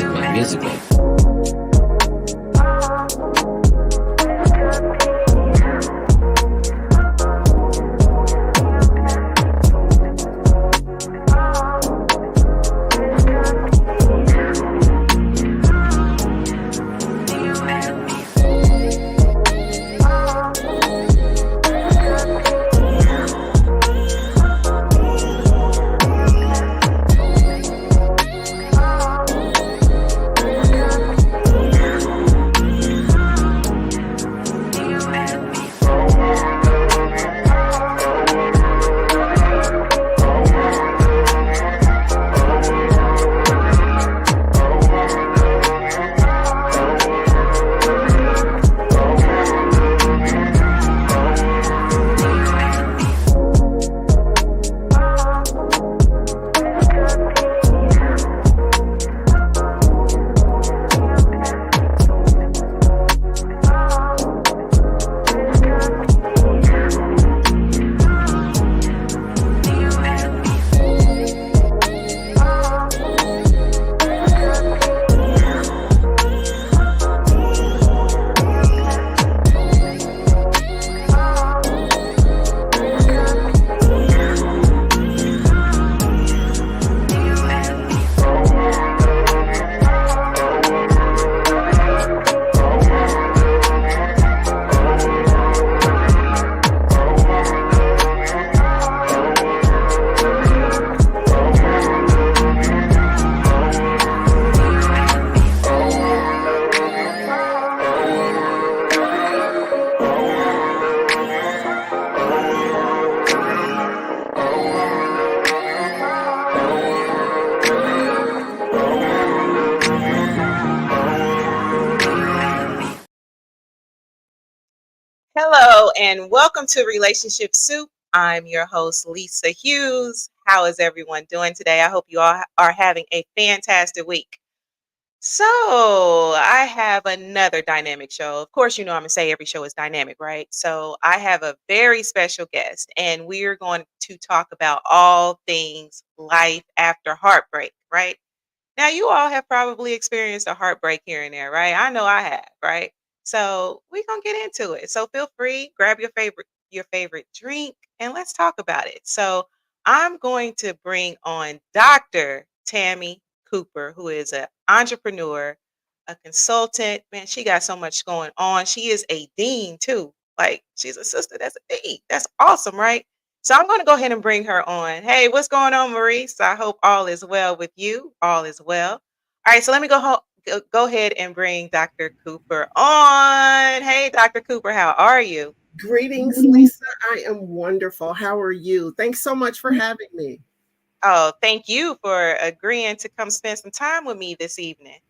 musically. Hello and welcome to Relationship Soup. I'm your host, Lisa Hughes. How is everyone doing today? I hope you all are having a fantastic week. So, I have another dynamic show. Of course, I'm going to say every show is dynamic, right? So, I have a very special guest, and we're going to talk about all things life after heartbreak, right? Now, you all have probably experienced a heartbreak here and there, right? I know I have, right? So we're gonna get into it. So feel free, grab your favorite drink, and let's talk about it. So I'm going to bring on Dr. Tammy Cooper, who is an entrepreneur, a consultant. Man, she got so much going on. She is a dean too. Like she's a sister that's a dean. That's awesome, right? So I'm going to go ahead and bring her on. Hey, what's going on, Maurice? I hope all is well with you. All is well. All right, so let me go ahead and bring Dr. Cooper on. Hey, Dr. Cooper, how are you? Greetings, Lisa. I am wonderful. How are you? Thanks so much for having me. Oh, thank you for agreeing to come spend some time with me this evening.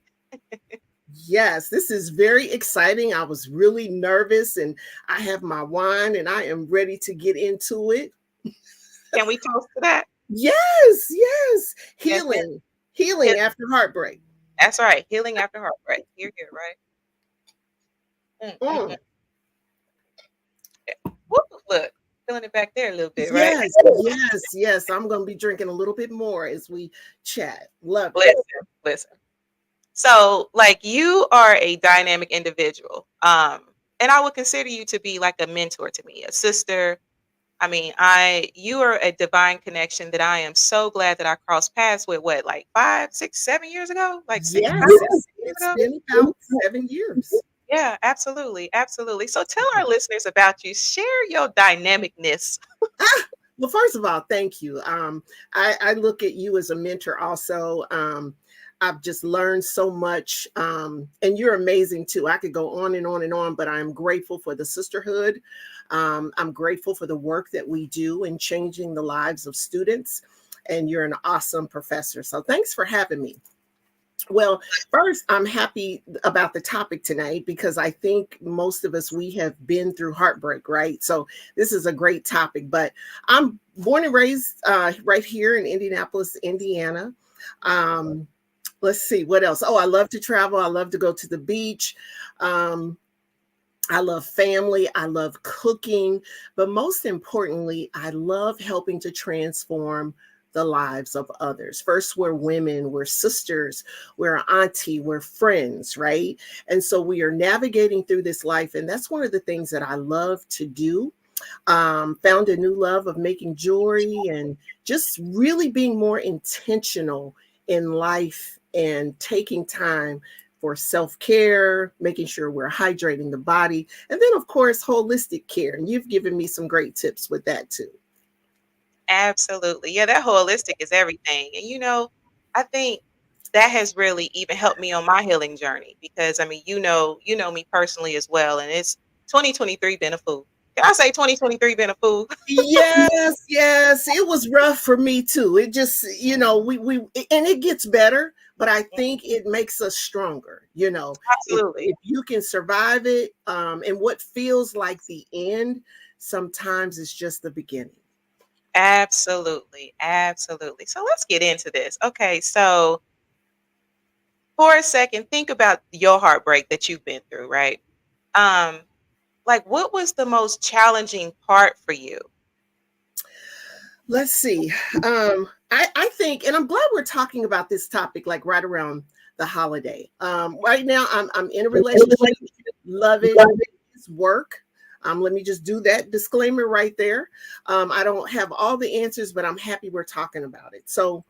Yes, this is very exciting. I was really nervous and I have my wine and I am ready to get into it. Can we toast to that? Yes, yes. Yes, yes. Healing after heartbreak. That's right. Healing after heartbreak. You're here, right? Mm. Woo, look, feeling it back there a little bit, right? Yes, yes. I'm going to be drinking a little bit more as we chat. Love it. Listen. So, like, you are a dynamic individual, and I would consider you to be like a mentor to me, a sister. I mean, you are a divine connection that I am so glad that I crossed paths with. What, like 5, 6, 7 years ago? Like six, Yes, 5, 6 years it's ago? been about 7 years. Yeah, absolutely, absolutely. So, tell our listeners about you. Share your dynamicness. Well, first of all, thank you. I look at you as a mentor also. I've just learned so much, and you're amazing too. I could go on and on and on, but I'm grateful for the sisterhood. I'm grateful for the work that we do in changing the lives of students, and you're an awesome professor. So thanks for having me. Well, first, I'm happy about the topic tonight because I think most of us, we have been through heartbreak, right? So this is a great topic, but I'm born and raised right here in Indianapolis, Indiana. Let's see what else. Oh, I love to travel. I love to go to the beach. I love family. I love cooking. But most importantly, I love helping to transform the lives of others. First, we're women, we're sisters, we're auntie, we're friends, right? And so we are navigating through this life. And that's one of the things that I love to do. Found a new love of making jewelry and just really being more intentional in life and taking time for self-care, making sure we're hydrating the body, and then of course holistic care. And you've given me some great tips with that too. Absolutely. Yeah, that holistic is everything. And I think that has really even helped me on my healing journey because I mean, you know me personally as well, and it's 2023 been a fool. Can I say 2023 been a fool? Yes, yes, it was rough for me too. It just, we and it gets better, but I think it makes us stronger. Absolutely. If you can survive it, and what feels like the end, sometimes it's just the beginning. Absolutely. Absolutely. So let's get into this. Okay, so for a second, think about your heartbreak that you've been through, right? Um, like what was the most challenging part for you? Let's see. I think, and I'm glad we're talking about this topic like right around the holiday. Right now, I'm in a relationship, love it. It's work. Let me just do that disclaimer right there. I don't have all the answers, but I'm happy we're talking about it. So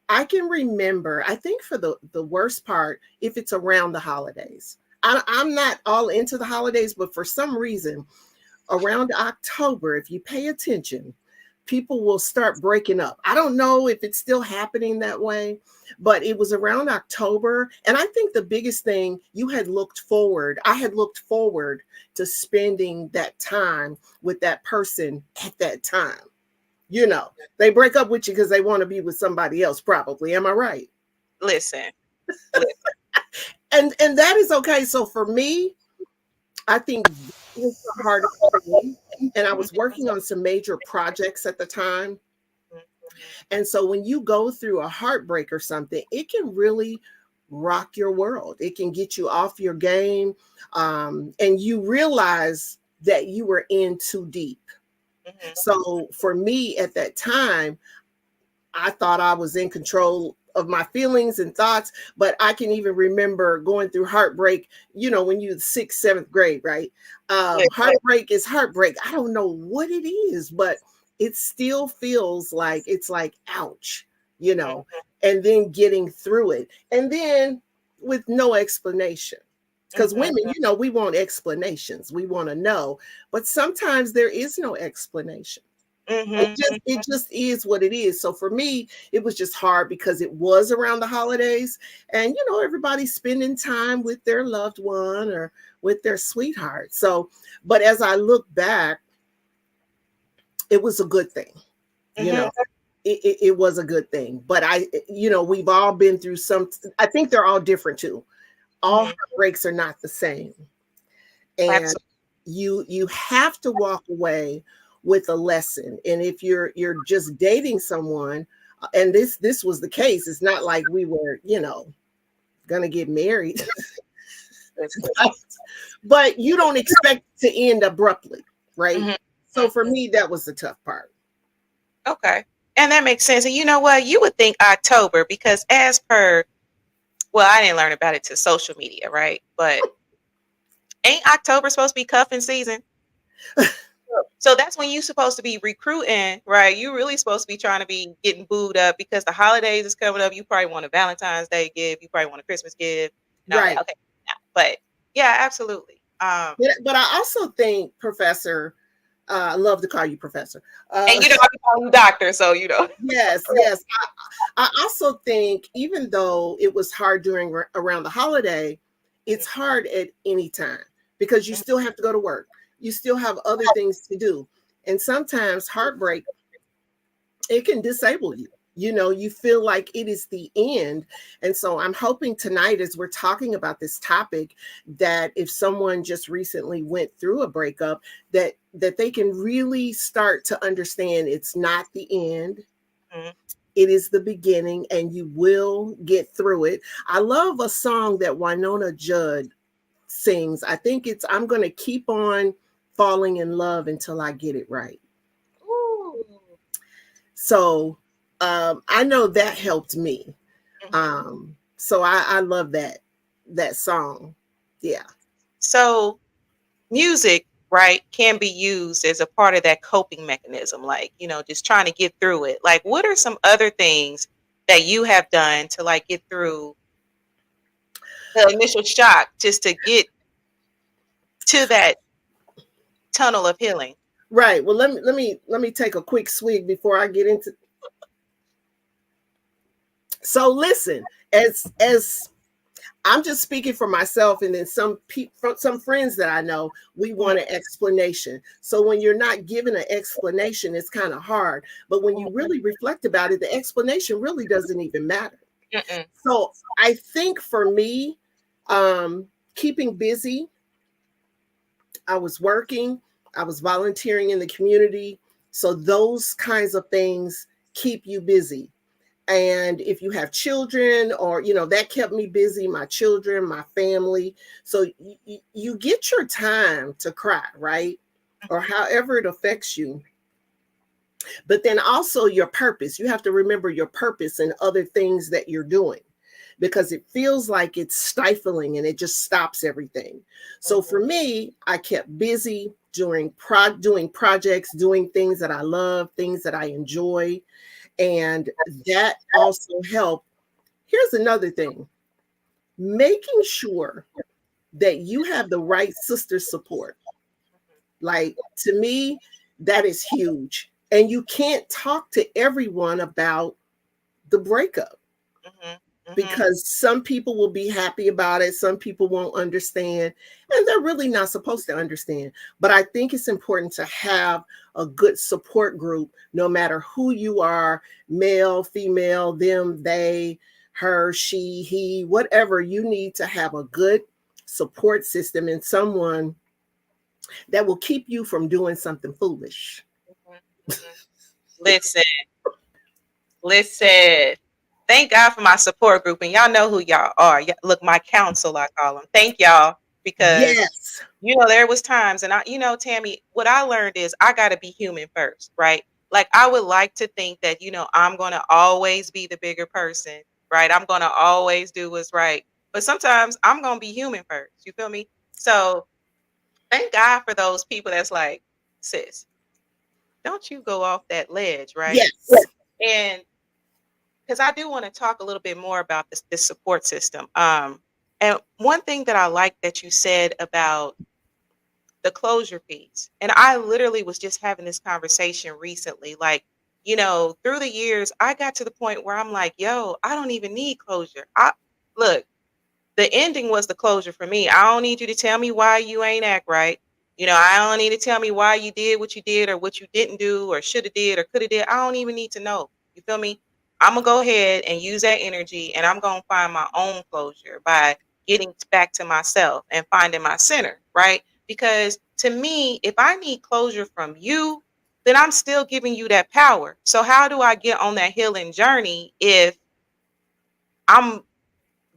I can remember, I think for the worst part, if it's around the holidays. I'm not all into the holidays, but for some reason, around October, if you pay attention, people will start breaking up. I don't know if it's still happening that way, but it was around October. And I think the biggest thing I had looked forward to spending that time with that person at that time. They break up with you because they want to be with somebody else, probably. Am I right? Listen, listen. And that is okay. So for me, I think that was the hardest thing. And I was working on some major projects at the time. And so when you go through a heartbreak or something, it can really rock your world. It can get you off your game. And you realize that you were in too deep. Mhm. So for me at that time, I thought I was in control of my feelings and thoughts, but I can even remember going through heartbreak, when you're sixth, seventh grade, right? Listen. Heartbreak is heartbreak. I don't know what it is, but it still feels like it's like, ouch, you know, Mhm, and then getting through it. And then with no explanation. Because mhm, women, we want explanations. We want to know, but sometimes there is no explanation. It mhm, just it just is what it is. So for me, it was just hard because it was around the holidays and everybody's spending time with their loved one or with their sweetheart. So, but as I look back, it was a good thing. You mhm, know, it was a good thing. But we've all been through some. I think they're all different too. All mhm. heartbreaks are not the same. And Absolutely. you have to walk away with a lesson. And if you're just dating someone, and this was the case, it's not like we were gonna get married. Listen. But you don't expect it to end abruptly, right? Mhm, So for mhm. me, that was the tough part. Okay. And that makes sense. And you know what? You would think October because as per, well, I didn't learn about it to social media, right? But ain't October supposed to be cuffing season? So that's when you're supposed to be recruiting, right? You really supposed to be trying to be getting booed up because the holidays is coming up. You probably want a Valentine's Day gift. You probably want a Christmas gift and all that. Right. Okay. Yeah. But yeah, absolutely. But I also think, Professor, I love to call you Professor. And I be calling you doctor, so Yes, yes. I also think even though it was hard during around the holiday, it's hard at any time because you still have to go to work. You still have other things to do. And sometimes heartbreak, it can disable you. You feel like it is the end. And so I'm hoping tonight, as we're talking about this topic, that if someone just recently went through a breakup, that they can really start to understand it's not the end, Mhm. it is the beginning, and you will get through it. I love a song that Winona Judd sings. I think it's I'm going to keep on falling in love until I get it right. Ooh. So I know that helped me. Mhm. So I love that song. Yeah. So music, right, can be used as a part of that coping mechanism, like, just trying to get through it. Like, what are some other things that you have done to like get through the initial shock just to get to that tunnel of healing? Right. Well, let me take a quick swig before I get into. So listen, as I'm just speaking for myself, and then some people, some friends that I know, we want an explanation. So when you're not given an explanation, it's kind of hard. But when you really reflect about it, the explanation really doesn't even matter. Mm-mm. So I think for me, keeping busy, I was working, I was volunteering in the community. So those kinds of things keep you busy. And if you have children, or that kept me busy, my children, my family. So you get your time to cry, right? Or however it affects you. But then also your purpose, you have to remember your purpose and other things that you're doing, because it feels like it's stifling and it just stops everything. So for Mhm. me, I kept busy doing projects, doing things that I love, things that I enjoy, and that also helped. Here's another thing: making sure that you have the right sister support. Like, to me, that is huge. And you can't talk to everyone about the breakup, Mhm. Mhm. because some people will be happy about it, some people won't understand, and they're really not supposed to understand. But I think it's important to have a good support group, no matter who you are, male, female, them, they, her, she, he, whatever. You need to have a good support system and someone that will keep you from doing something foolish. Mhm. Mhm. Listen, listen. Thank God for my support group, and y'all know who y'all are. Look, my counsel, I call them. Thank y'all, because Yes. there was times, and Tammy, what I learned is I got to be human first, right? Like, I would like to think that I'm gonna always be the bigger person, right? I'm gonna always do what's right, but sometimes I'm gonna be human first. You feel me? So thank God for those people that's like, sis, don't you go off that ledge, right? Yes. And because I do want to talk a little bit more about this support system. And one thing that I like that you said about the closure piece, and I literally was just having this conversation recently. Like, through the years, I got to the point where I'm like, yo, I don't even need closure. I look, the ending was the closure for me. I don't need you to tell me why you ain't act right. I don't need to tell me why you did what you did or what you didn't do or should have did or could have did. I don't even need to know. You feel me? I'm gonna go ahead and use that energy, and I'm gonna find my own closure by getting back to myself and finding my center, right? Because to me, if I need closure from you, then I'm still giving you that power. So how do I get on that healing journey if I'm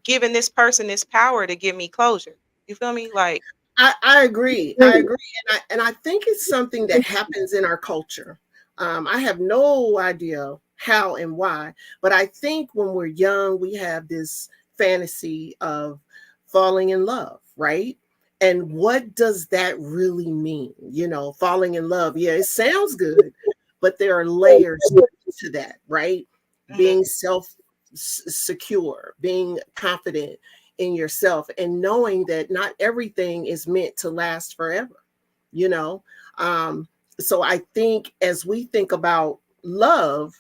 giving this person this power to give me closure? You feel me? Like, I agree. I agree. And I think it's something that happens in our culture. I have no idea how and why, but I think when we're young, we have this fantasy of falling in love, right? And what does that really mean? Falling in love. Yeah, it sounds good, but there are layers to that, right? mhm, Being secure, being confident in yourself, and knowing that not everything is meant to last forever, you know um so I think as we think about love,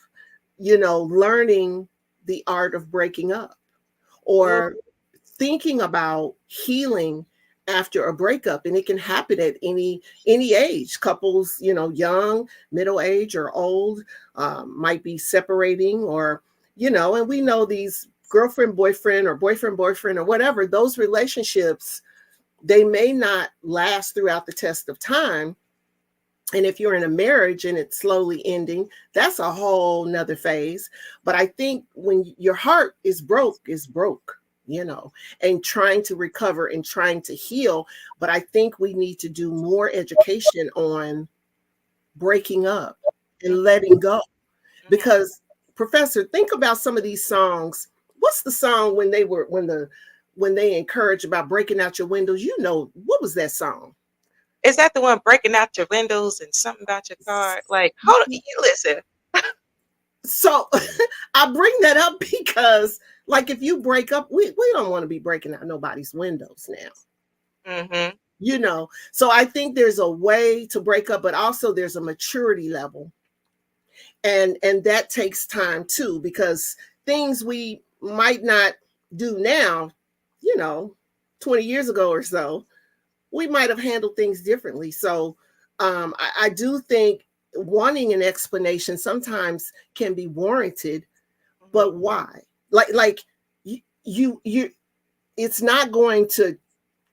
learning the art of breaking up, ooh, or thinking about healing after a breakup. And it can happen at any age. Couples, young, middle age, or old, might be separating, or and we know these girlfriend boyfriend or boyfriend boyfriend or whatever, those relationships, they may not last throughout the test of time. And if you're in a marriage and it's slowly ending, that's a whole nother phase. But I think when your heart is broke, and trying to recover and trying to heal. But I think we need to do more education on breaking up and mhm, letting go, mhm, because Professor, think about some of these songs. What's the song when they encourage about breaking out your windows? You know, what was that song? Is that the one breaking out your windows and something about your car? Like, hold on, you listen. So I bring that up because, like, if you break up, we don't want to be breaking out nobody's windows now. Mm-hmm. You know, so I think there's a way to break up, but also there's a maturity level, and that takes time too, because things we might not do now, you know, 20 years ago or so, we might have handled things differently. So I do think wanting an explanation sometimes can be warranted, but why? Like you it's not going to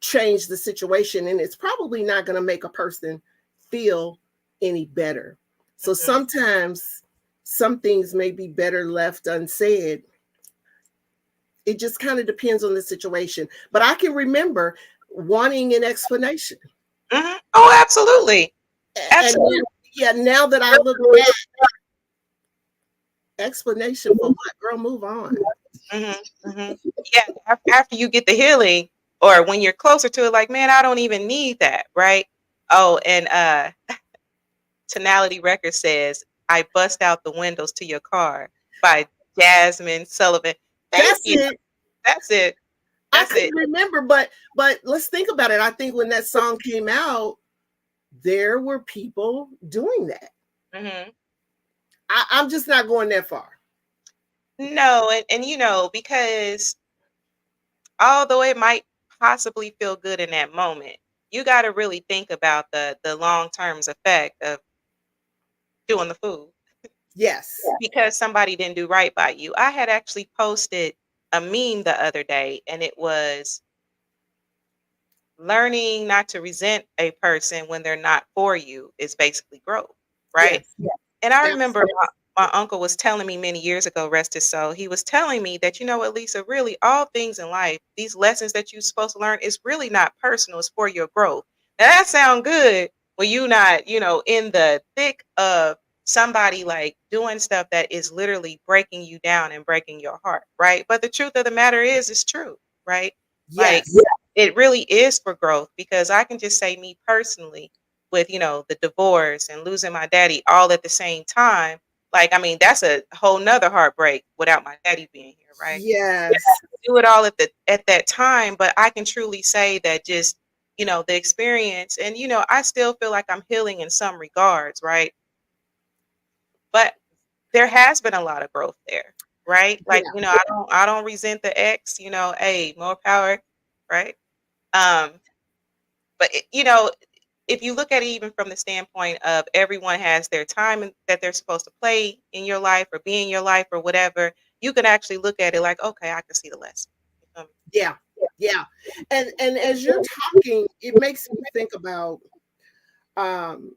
change the situation, and it's probably not going to make a person feel any better. So Mm-hmm. sometimes some things may be better left unsaid. It just kind of depends on the situation. But I can remember wanting an explanation. Mm-hmm. Oh, absolutely. And Absolutely. yeah, now that I look back, explanation for what? Girl, move on. Mm-hmm. Mm-hmm. Yeah. After you get the healing, or when you're closer to it, like, man, I don't even need that, right? Oh, and Tonality Records says, "I bust out the windows to your car" by Jasmine Sullivan. Thank That's you. it. That's it. I That's it. couldn't remember, but let's think about it. I think when that song came out, there were people doing that. Mm-hmm. I'm just not going that far. No, and you know, because although it might possibly feel good in that moment, you got to really think about the long terms effect of doing the food Yes. because somebody didn't do right by you. I had actually posted a meme the other day, and it was learning not to resent a person when they're not for you is basically growth, right? Yes. And I remember Absolutely. my uncle was telling me many years ago, rest his soul, he was telling me that, you know what, Lisa, really all things in life, these lessons that you're supposed to learn is really not personal, it's for your growth. Now that sounds good when you not, you know, in the thick of somebody like doing stuff that is literally breaking you down and breaking your heart, right? But the truth of the matter is it's true, right? Like Yes. it really is for growth because I can just say me personally, with, you know, the divorce and losing my daddy all at the same time, like, I mean, that's a whole nother heartbreak without my daddy being here, right? Yeah, Yes. do it all at that time, but I can truly say that just, you know, the experience, and you know, I still feel like I'm healing in some regards, right? But there has been a lot of growth there, right? Like, Yeah. you know, I don't resent the ex, you know, hey, more power, right? Um, but you know, if you look at it even from the standpoint of everyone has their time that they're supposed to play in your life or be in your life or whatever, you can actually look at it like, okay, I can see the lesson. Yeah. Yeah. And as you're talking, it makes me think about um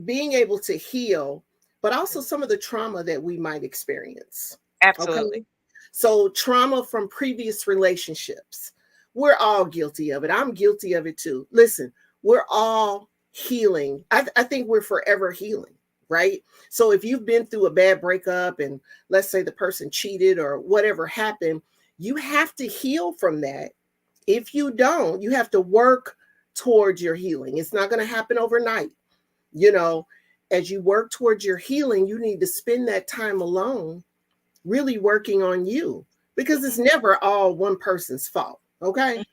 being able to heal, but also Mhm. some of the trauma that we might experience. Okay. Absolutely. So, trauma from previous relationships, we're all guilty of it. I'm guilty of it too. Listen, we're all healing. I think we're forever healing, right? So, if you've been through a bad breakup and let's say the person cheated or whatever happened, you have to heal from that. If you don't, you have to work towards your healing. It's not going to happen overnight. You know, as you work towards your healing, you need to spend that time alone really working on you, because it's Mhm, never all one person's fault. Okay. mhm,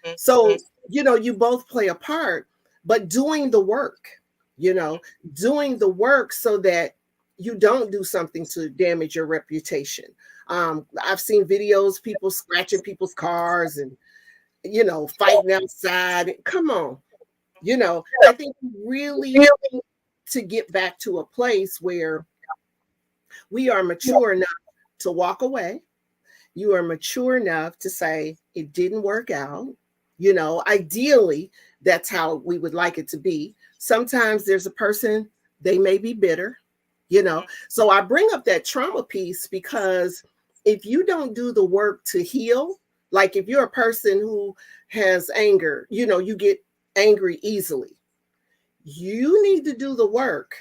mhm, So, you know, you both play a part, but doing the work, you know, doing the work so that you don't do something to damage your reputation. I've seen videos, people scratching people's cars and, you know, fighting outside. Come on. You know, I think really to get back to a place where we are mature enough to walk away. You are mature enough to say it didn't work out. You know, ideally, that's how we would like it to be. Sometimes there's a person, they may be bitter, you know. So I bring up that trauma piece because if you don't do the work to heal, like if you're a person who has anger, you know, you get angry easily, you need to do the work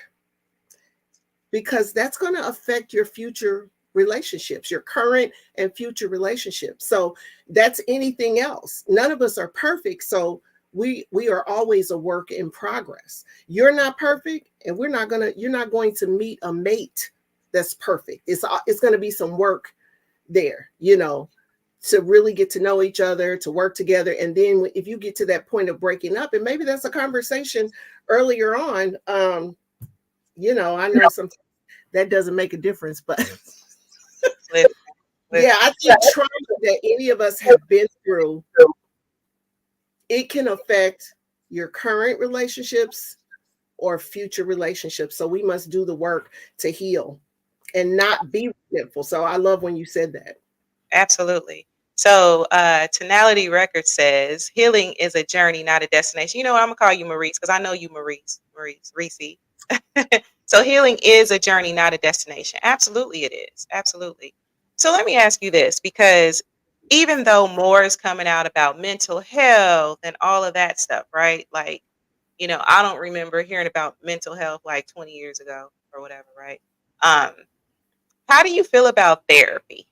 because that's going to affect your future relationships, your current and future relationships. So that's anything else. None of us are perfect. So we are always a work in progress. You're not perfect, and you're not going to meet a mate that's perfect. It's going to be some work there, to really get to know each other, to work together. And then if you get to that point of breaking up, and maybe that's a conversation earlier on, I know sometimes that doesn't make a difference, but Listen, yeah, listen. I think trauma that any of us have been through, it can affect your current relationships or future relationships. So we must do the work to heal and not be resentful. So I love when you said that. Absolutely. So, Tonality Records says healing is a journey, not a destination. You know what? I'm gonna call you Maurice because I know you, Reese. So, healing is a journey, not a destination. Absolutely, it is. Absolutely. So, let me ask you this because even though more is coming out about mental health and all of that stuff, right? Like, I don't remember hearing about mental health like 20 years ago or whatever, right? Um, how do you feel about therapy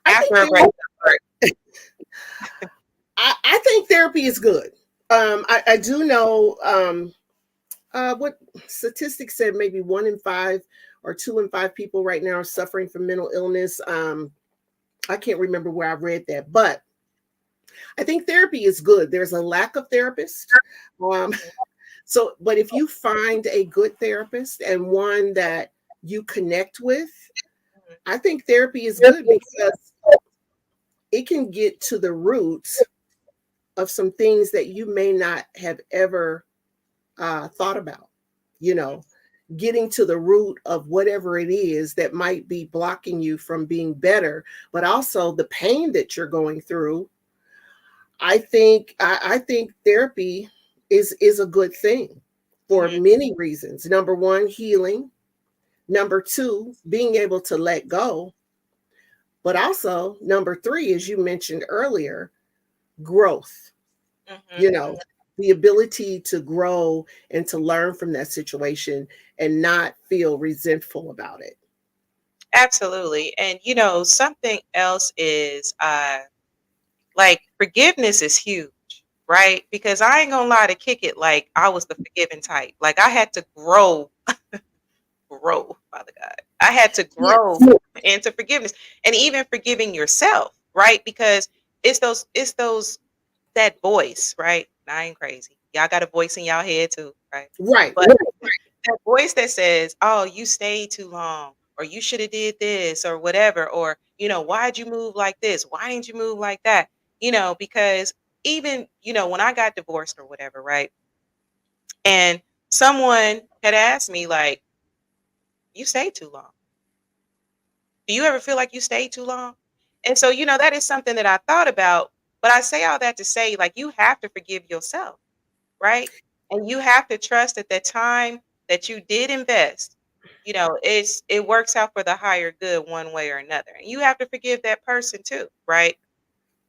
I think after a breakup? I think therapy is good. I do know what statistics said maybe 1 in 5 or 2 in 5 people right now are suffering from mental illness. I can't remember where I read that, but I think therapy is good. There's a lack of therapists. Um, but if you find a good therapist and one that you connect with, I think therapy is good because it can get to the roots of some things that you may not have ever thought about, you know, getting to the root of whatever it is that might be blocking you from being better, but also the pain that you're going through. I think therapy is a good thing for Mhm. many reasons. Number one, healing. Number two, being able to let go. But also, number three, as you mentioned earlier, growth. Mhm. You know, the ability to grow and to learn from that situation and not feel resentful about it. Absolutely. And something else is like forgiveness is huge, right? Because I ain't gonna lie to kick it like I was the forgiving type. Like I had to grow, Father God. I had to Yeah. grow into forgiveness and even forgiving yourself, right? Because it's those that voice, right? I ain't crazy. Y'all got a voice in y'all head too, right? Right. But that voice that says, "Oh, you stayed too long," or "You should have did this," or whatever, or "Why'd you move like this? Why didn't you move like that?" Because even when I got divorced or whatever, right? And someone had asked me like, "You stayed too long. Do you ever feel like you stayed too long?" And so that is something that I thought about. But I say all that to say, like, you have to forgive yourself, right? And you have to trust that the time that you did invest, it works out for the higher good one way or another. And you have to forgive that person too, right?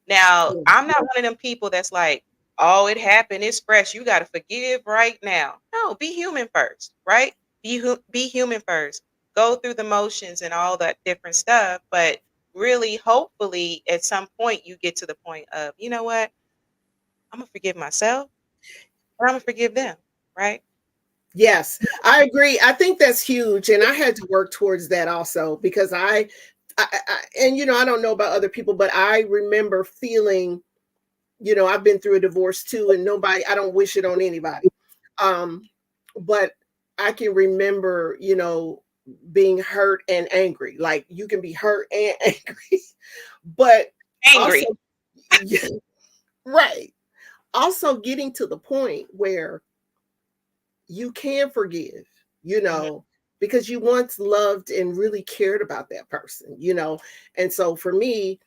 Now, I'm not one of them people that's like, "Oh, it happened, it's fresh. You got to forgive right now." No, be human first, right? Be human first. Go through the motions and all that different stuff, but really, hopefully, at some point, you get to the point of, you know what? I'm gonna forgive myself, and I'm gonna forgive them, right? Yes, I agree. I think that's huge, and I had to work towards that also because and I don't know about other people, but I remember feeling, I've been through a divorce too, and I don't wish it on anybody. Um, but I can remember, being hurt and angry. Like you can be hurt and angry, but also, Angry. yeah, right. Also getting to the point where you can forgive, you Mhm, know, because you once loved and really cared about that person. And so for me,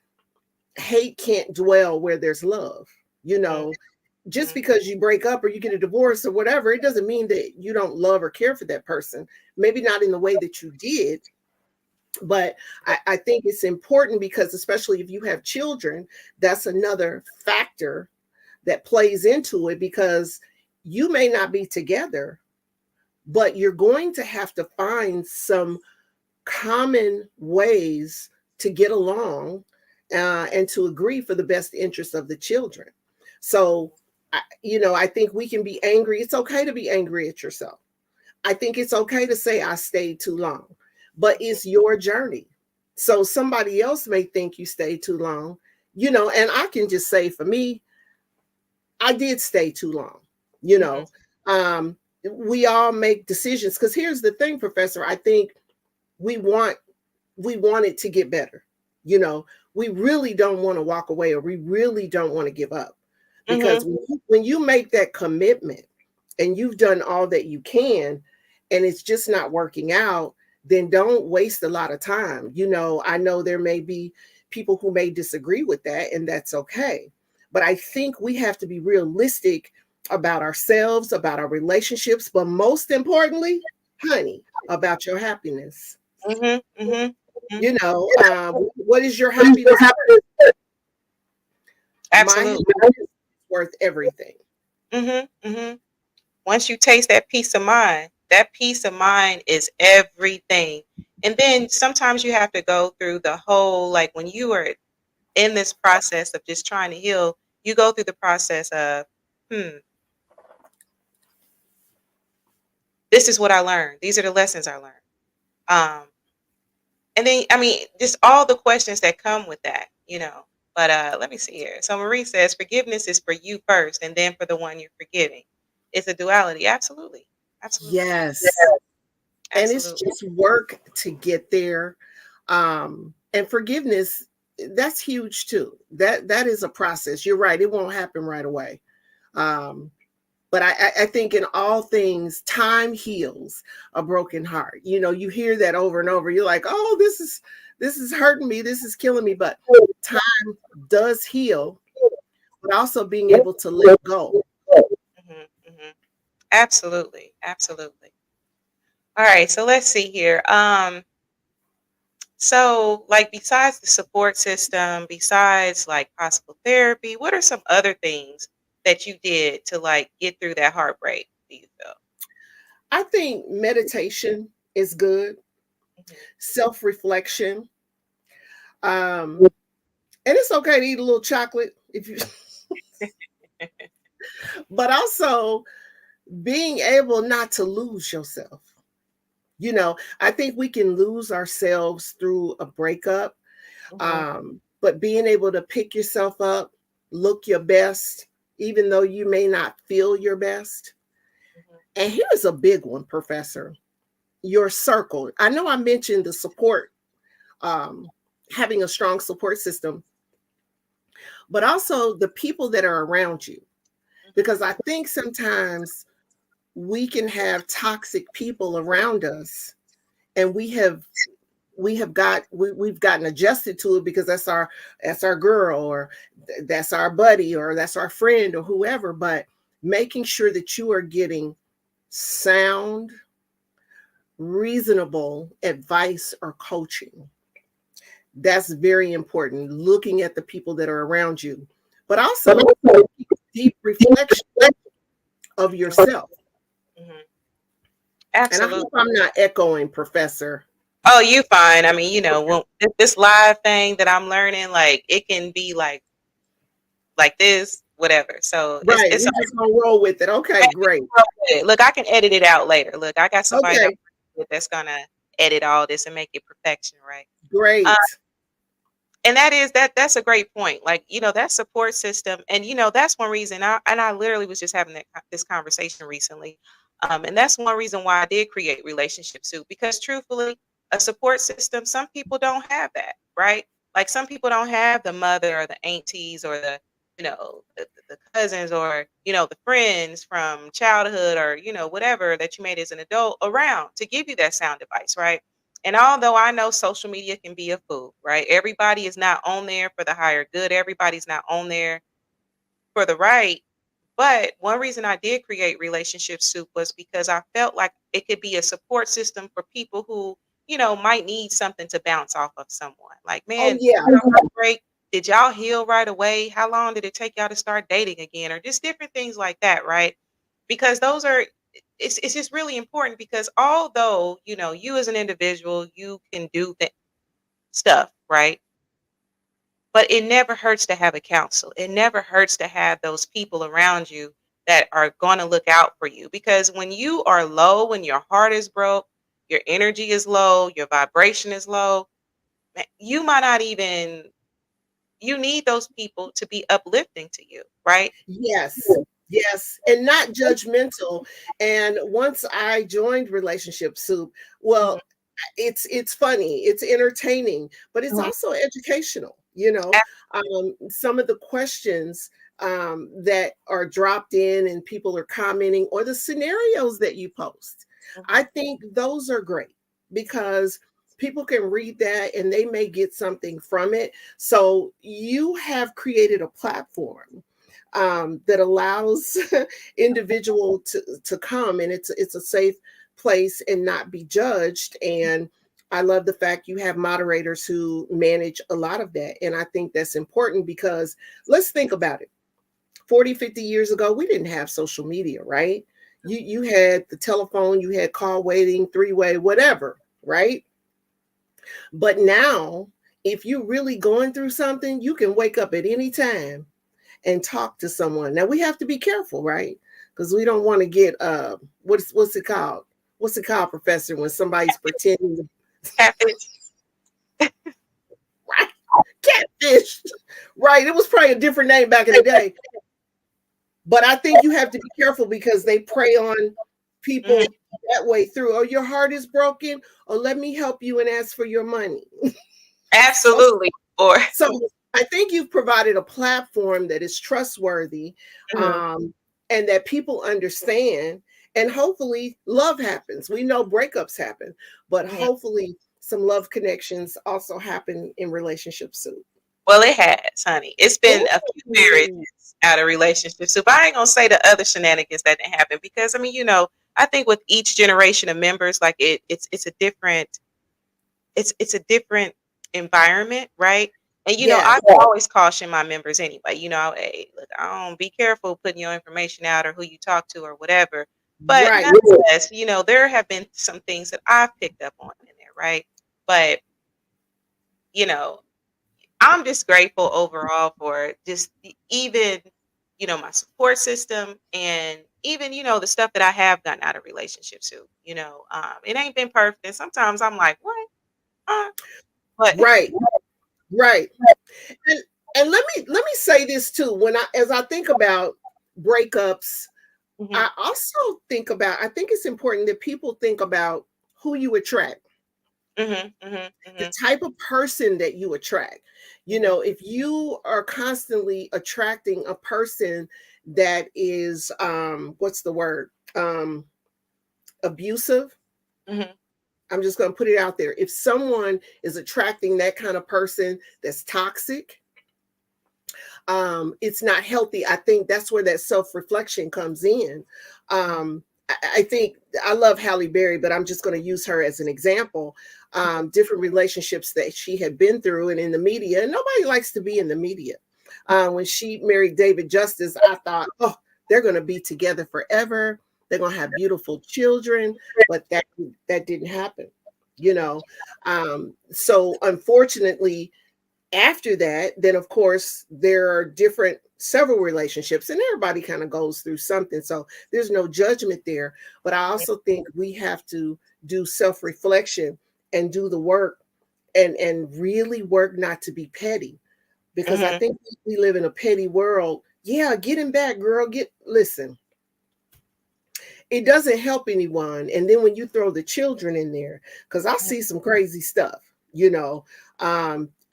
hate can't dwell where there's love, you mhm, know. Just mhm. because you break up or you get a divorce or whatever, it doesn't mean that you don't love or care for that person. Maybe not in the way that you did, but I think it's important because, especially if you have children, that's another factor that plays into it because you may not be together, but you're going to have to find some common ways to get along and to agree for the best interest of the children. So, I think we can be angry. It's okay to be angry at yourself. I think it's okay to say I stayed too long, but it's your journey. So somebody else may think you stayed too long, and I can just say for me, I did stay too long, you Mhm. know. We all make decisions because here's the thing, Professor. I think we want it to get better. We really don't want to walk away, or we really don't want to give up, because Mhm. when you make that commitment and you've done all that you can and it's just not working out, then don't waste a lot of time. I know there may be people who may disagree with that, and that's okay. But I think we have to be realistic about ourselves, about our relationships, but most importantly, honey, about your happiness. Mhm. Mhm. Mhm. What is your happiness worth? My Absolutely. happiness is worth everything. Mhm. Mhm. Once you taste that peace of mind is everything. And then sometimes you have to go through the whole, like when you are in this process of just trying to heal, you go through the process of, hmm, this is what I learned. These are the lessons I learned. Um, and then, I mean, just all the questions that come with that. But let me see here. So Marie says forgiveness is for you first and then for the one you're forgiving. It's a duality. Absolutely. Absolutely. Yes. And it's Absolutely. just work to get there. And forgiveness, that's huge too. That is a process. You're right. It won't happen right away. Um, but I think in all things, time heals a broken heart. You hear that over and over. You're like, oh, this is hurting me. This is killing me. But time does heal, but also being able to let go. Hmm. Hmm. Absolutely. Absolutely. All right. So let's see here. So like besides the support system, besides like possible therapy, what are some other things that you did to like get through that heartbreak, do you feel? I think meditation is good, self reflection. Um, and it's okay to eat a little chocolate if you, but also being able not to lose yourself. I think we can lose ourselves through a breakup, Hmm. but being able to pick yourself up, look your best, even though you may not feel your best. Hmm. And here's a big one, Professor, your circle. I know I mentioned the support, um, having a strong support system, but also the people that are around you. Because I think sometimes we can have toxic people around us, and we've gotten adjusted to it because that's our girl, or that's our buddy, or that's our friend, or whoever. But making sure that you are getting sound, reasonable advice or coaching, that's very important. Looking at the people that are around you, but also deep reflection of yourself. Hmm. And I Absolutely. hope I'm not echoing, Professor. Oh, you fine. I mean, when this live thing that I'm learning, like it can be like this, whatever. So Right, it's we just gonna roll with it. Okay, great. okay. Look, I can edit it out later. Look, I got somebody that I'm Okay, working with that's gonna edit all this and make it perfection, right? Uh, great. and that's a great point. Like, that support system, and that's one reason I literally was just having this conversation recently. And that's one reason why I did create Relationship Soup, because truthfully, a support system, some people don't have that, right? Like some people don't have the mother or the aunties or the cousins, or the friends from childhood, or whatever that you made as an adult around to give you that sound advice, right? And although I know social media can be a fool, right? Everybody is not on there for the higher good. Everybody's not on there for the right. But one reason I did create Relationship Soup was because I felt like it could be a support system for people who, might need something to bounce off of someone. Like, Oh man, yeah. heartbreak, did y'all heal right away? How long did it take y'all to start dating again? Or just different things like that, right? Because those are it's just really important because although, you as an individual, you can do stuff, right? But it never hurts to have a counsel. It never hurts to have those people around you that are going to look out for you. Because when you are low, when your heart is broke, your energy is low, your vibration is low, you might not even, you need those people to be uplifting to you, right? Yes. Yes, and not judgmental. And once I joined Relationship Soup, Mhm, well, it's funny, it's entertaining, but it's mhm. also educational. Some of the questions that are dropped in and people are commenting, or the scenarios that you post, I Mhm. think those are great because people can read that and they may get something from it. So you have created a platform that allows individual to come, and it's a safe place and not be judged. And I love the fact you have moderators who manage a lot of that, and I think that's important because let's think about it. 40, 50 years ago, we didn't have social media, right? You had the telephone, you had call waiting, three-way, whatever, right? But now, if you're really going through something, you can wake up at any time and talk to someone. Now we have to be careful, right? Because we don't want to get what's it called? What's it called, Professor, when somebody's pretending to Catfish. right? Catfish. Right. It was probably a different name back in the day. But I think you have to be careful because they prey on Mhm. people that way through. Oh, your heart is broken. Or let me help you and ask for your money. So Absolutely. Or So I think you've provided a platform that is trustworthy, Mhm, and that people understand, and hopefully love happens. We know breakups happen, but mhm. hopefully some love connections also happen in relationships too. Well, it has, honey. It's been a few marriages Ooh, out of relationships. So, but I ain't gonna say the other shenanigans that didn't happen because I mean, I think with each generation of members, like it's a different it's a different environment, right? And yes, I always caution my members anyway. Hey, look, I don't be careful putting your information out or who you talk to or whatever. But right, nonetheless, there have been some things that I've picked up on in there, right? But you know, I'm just grateful overall for just even, my support system and even, the stuff that I have gotten out of relationships too. It ain't been perfect. And sometimes I'm like, what? Uh, but right, right. And let me say this too. When I as I think about breakups, Mhm, I also I think it's important that people think about who you attract, mhm, mhm, the mhm, type of person that you attract. mhm, If you are constantly attracting a person that is, what's the word? Abusive. mhm, I'm just going to put it out there. If someone is attracting that kind of person that's toxic, it's not healthy. I think that's where that self-reflection comes in. mhm, I think I love Halle Berry, but I'm just going to use her as an example. mhm, Different relationships that she had been through and in the media, and nobody likes to be in the media. When she married David Justice, I thought, oh, they're going to be together forever. They're going to have beautiful children, but that didn't happen. So unfortunately, after that, then of course there are several relationships, and everybody kind of goes through something. So there's no judgment there. But I also think we have to do self-reflection and do the work, and really work not to be petty, because I mhm, think we live in a petty world. Yeah, get him back, girl. Listen, it doesn't help anyone. And then when you throw the children in there, because I mhm, see some crazy stuff,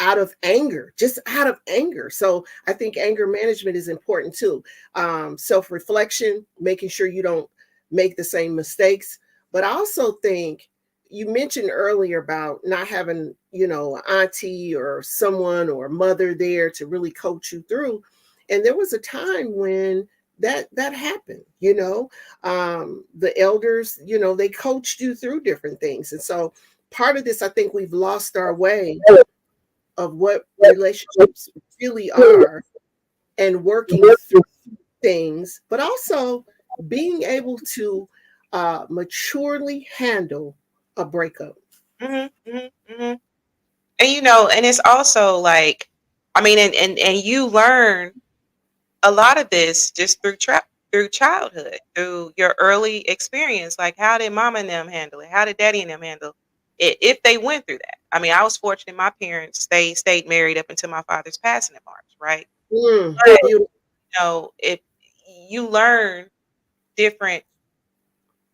out of anger, just out of anger. So I think anger management is important too. Self reflection, making sure you don't make the same mistakes. But I also think you mentioned earlier about not having, an auntie or someone or a mother there to really coach you through. And there was a time when that happened. The elders, they coached you through different things. And so part of this, I think we've lost our way of what relationships really are, and working through things, but also being able to maturely handle a breakup? Mhm, mhm, mhm. And, and it's also like, I mean, and you learn a lot of this just through childhood, through your early experience. Like, how did mama and them handle it? How did daddy and them handle it if they went through that? I mean, I was fortunate. My parents, they stayed married up until my father's passing in March, right? But, Beautiful. if you learn different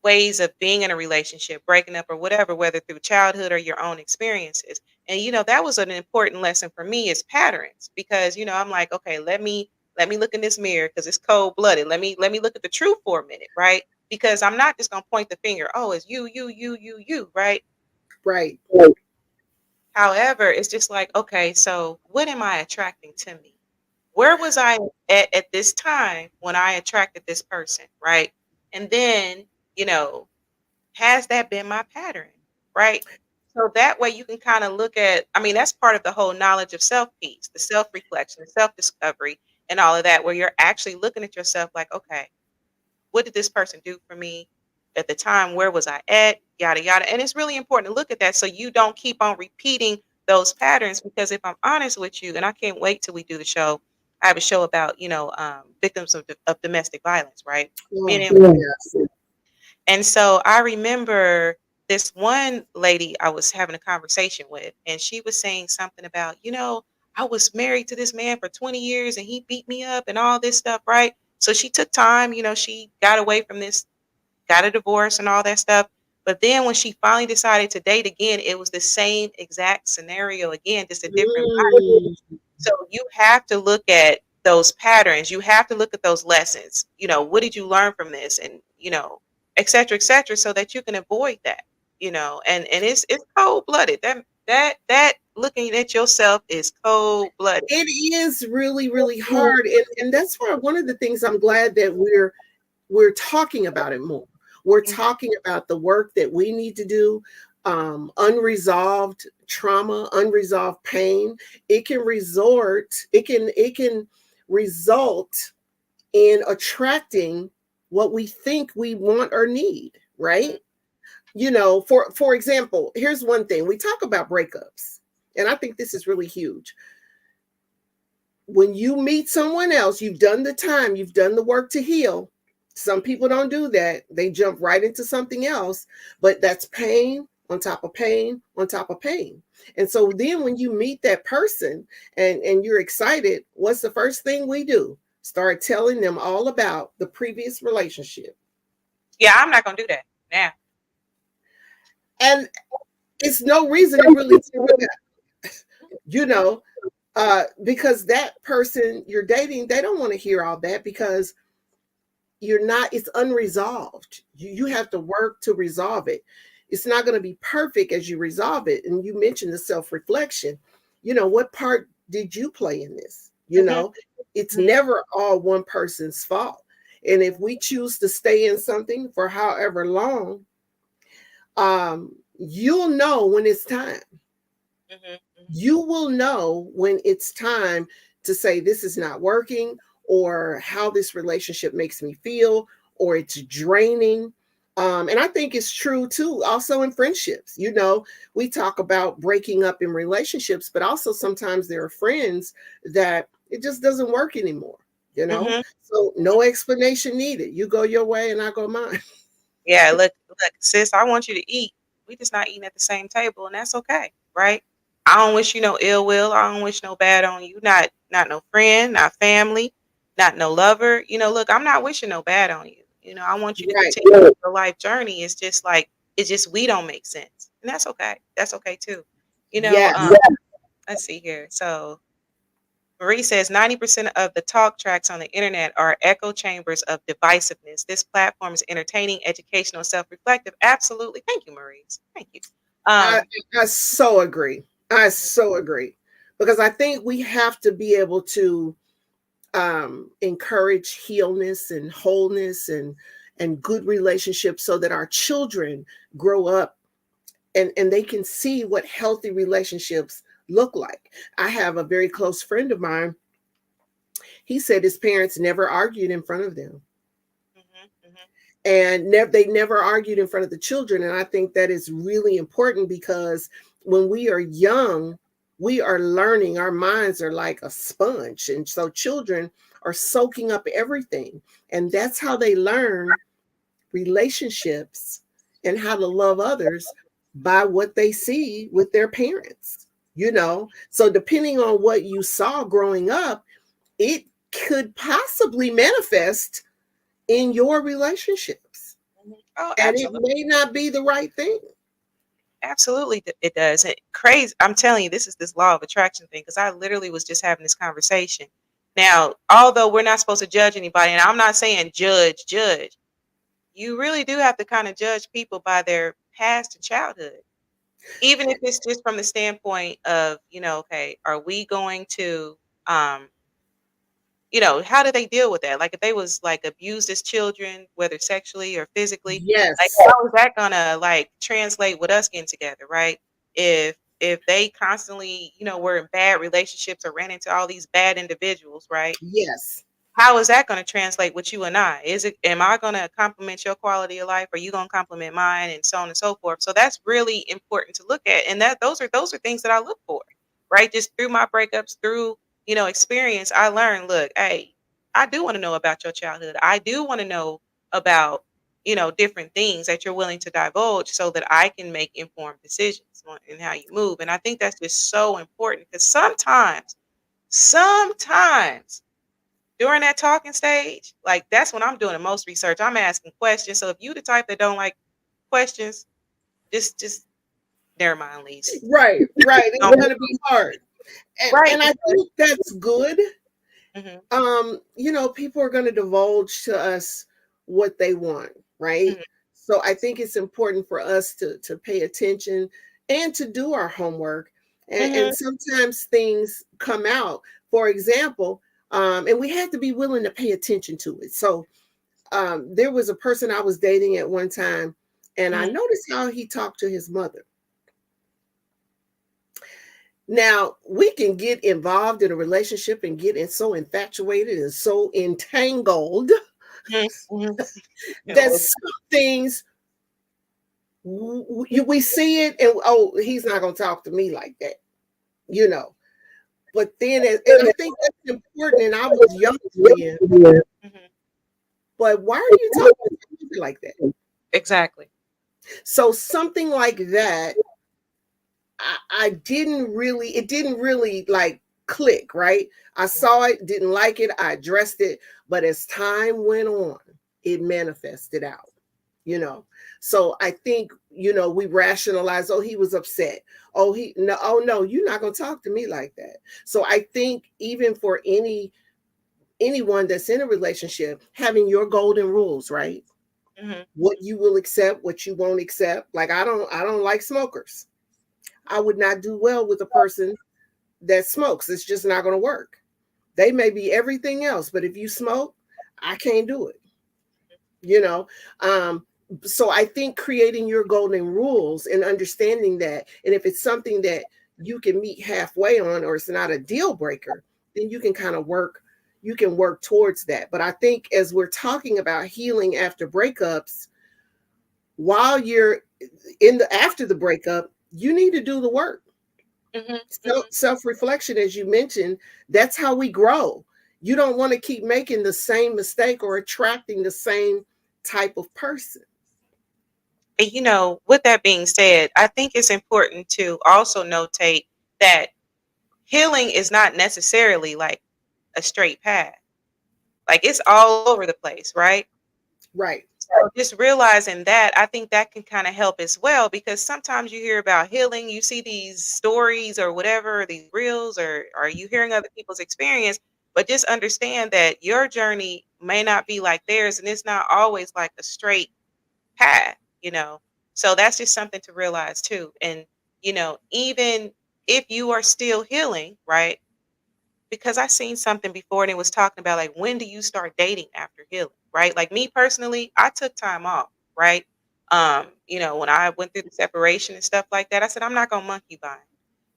ways of being in a relationship, breaking up or whatever, whether through childhood or your own experiences. And that was an important lesson for me, is patterns, because I'm like, okay, let me look in this mirror because it's cold blooded. Let me look at the truth for a minute, right? Because I'm not just gonna point the finger. Oh, it's you, right? Right. However, it's just like, okay, so what am I attracting to me? Where was I at this time when I attracted this person, right? And then, you know, has that been my pattern? Right. So that way you can kind of look at, I mean, that's part of the whole knowledge of self piece, the self reflection, the self discovery, and all of that, where you're actually looking at yourself like, okay, what did this person do for me at the time? Where was I at? Yada, yada. And it's really important to look at that so you don't keep on repeating those patterns. Because if I'm honest with you, and I can't wait till we do the show, I have a show about, victims of domestic violence, right? Oh, Men. yes. And so I remember this one lady I was having a conversation with, and she was saying something about, I was married to this man for 20 years and he beat me up and all this stuff, right? So she took time, she got away from this, got a divorce and all that stuff. But then when she finally decided to date again, it was the same exact scenario again, just a different. Mm, So you have to look at those patterns. You have to look at those lessons. What did you learn from this? And, et cetera, so that you can avoid that, and it's cold blooded. That looking at yourself is cold blooded. it is really, really hard. And that's why one of the things I'm glad that we're talking about it more. We're Mhm, talking about the work that we need to do. Unresolved trauma, unresolved pain. It can result in attracting what we think we want or need, mhm, right? For example, here's one thing. We talk about breakups, and I think this is really huge. When you meet someone else, you've done the time, you've done the work to heal. Some people don't do that. They jump right into something else, but that's pain on top of pain on top of pain. And so then when you meet that person and you're excited, what's the first thing we do? Start telling them all about the previous relationship. yeah, I'm not gonna do that now. And it's no reason to really do that, you know, because that person you're dating, they don't want to hear all that because you're not, it's unresolved. You have to work to resolve it. It's not going to be perfect as you resolve it. And you mentioned the self-reflection. What part did you play in this? Mhm, It's mhm, never all one person's fault. And if we choose to stay in something for however long, you'll know when it's time. mhm, mhm, You will know when it's time to say this is not working, or how this relationship makes me feel, or it's draining. And I think it's true too also in friendships. We talk about breaking up in relationships, but also sometimes there are friends that it just doesn't work anymore. mhm. So no explanation needed. You go your way and I go mine. Yeah, look, sis, I want you to eat. We just not eating at the same table, and that's okay, right? I don't wish you no ill will. I don't wish no bad on you. Not no friend, not family, not no lover. Look, I'm not wishing no bad on you. I want you to Right. continue your life journey. It's just like it's just we don't make sense, and that's okay. That's okay too. You know, Yes. um, let's see here. So Marie says 90% of the talk tracks on the internet are echo chambers of divisiveness. This platform is entertaining, educational, self reflective. Absolutely. Thank you, Maurice. Thank you. I, Um, I so agree. I so agree. Because I think we have to be able to encourage healness and wholeness and good relationships so that our children grow up and they can see what healthy relationships look like. I have a very close friend of mine. He said his parents never argued in front of them. mhm, mhm, and they never argued in front of the children. And I think that is really important, because when we are young, we are learning. Our minds are like a sponge, and so children are soaking up everything, and that's how they learn relationships and how to love others, by what they see with their parents. So depending on what you saw growing up, it could possibly manifest in your relationships, Oh, and it absolutely. may not be the right thing. Absolutely, it does. And crazy. I'm telling you, this is this law of attraction thing because I literally was just having this conversation. Now, although we're not supposed to judge anybody, and I'm not saying judge, you really do have to kind of judge people by their past and childhood, even if it's just from the standpoint of, okay, are we going to, um, how do they deal with that? Like if they was like abused as children, whether sexually or physically, like Yes. how is that gonna like translate with us getting together, right? If they constantly, were in bad relationships or ran into all these bad individuals, right? Yes. How is that going to translate with you and I? Am I going to compliment your quality of life? Are you going to compliment mine, and so on and so forth? So that's really important to look at. And that those are things that I look for, right? Just through my breakups, through, experience, I learned, look, hey, I do want to know about your childhood. I do want to know about, different things that you're willing to divulge so that I can make informed decisions on in how you move. And I think that's just so important because sometimes during that talking stage, like that's when I'm doing the most research. I'm asking questions. So if you the type that don't like questions, just never mind, Lise. Right, right. It's Um, going to be hard. And right. and I think that's good. Mhm, People are going to divulge to us what they want, right? mhm, So I think it's important for us to pay attention and to do our homework. And mhm, sometimes things come out. For example, and we have to be willing to pay attention to it. So there was a person I was dating at one time, and I mhm. noticed how he talked to his mother. Now, we can get involved in a relationship and get so infatuated and so entangled Mhm, mhm. that Well, some things we see it, and oh, he's not going to talk to me like that, you know. But then, and I think that's important. And I was young then, mhm. but why are you talking to me like that? Exactly. So something like that, I didn't really, it didn't really like click, right? I saw it, didn't like it, I addressed it, but as time went on, it manifested out, you know. So I think, we rationalize, oh, he was upset. Oh, oh no, you're not gonna talk to me like that. So I think even for anyone that's in a relationship, having your golden rules, right? Mhm. What you will accept, what you won't accept. Like I don't like smokers. I would not do well with a person that smokes. It's just not going to work. They may be everything else, but if you smoke, I can't do it. You know, um, so I think creating your golden rules and understanding that, and if it's something that you can meet halfway on, or it's not a deal breaker, then you can kind of work. You can work towards that. But I think as we're talking about healing after breakups, while you're in the after the breakup, you need to do the work. Mhm, So mhm. self-reflection, as you mentioned, that's how we grow. You don't want to keep making the same mistake or attracting the same type of person. And with that being said, I think it's important to also notate that healing is not necessarily like a straight path. Like it's all over the place, right? Right. So just realizing that, I think that can kind of help as well because sometimes you hear about healing, you see these stories or whatever, these reels, or you hearing other people's experience, but just understand that your journey may not be like theirs and it's not always like a straight path. So that's just something to realize too. And, even if you are still healing, right? Because I seen something before and it was talking about like when do you start dating after healing, right? Like me personally, I took time off, right? When I went through the separation and stuff like that, I said I'm not gonna monkey bind.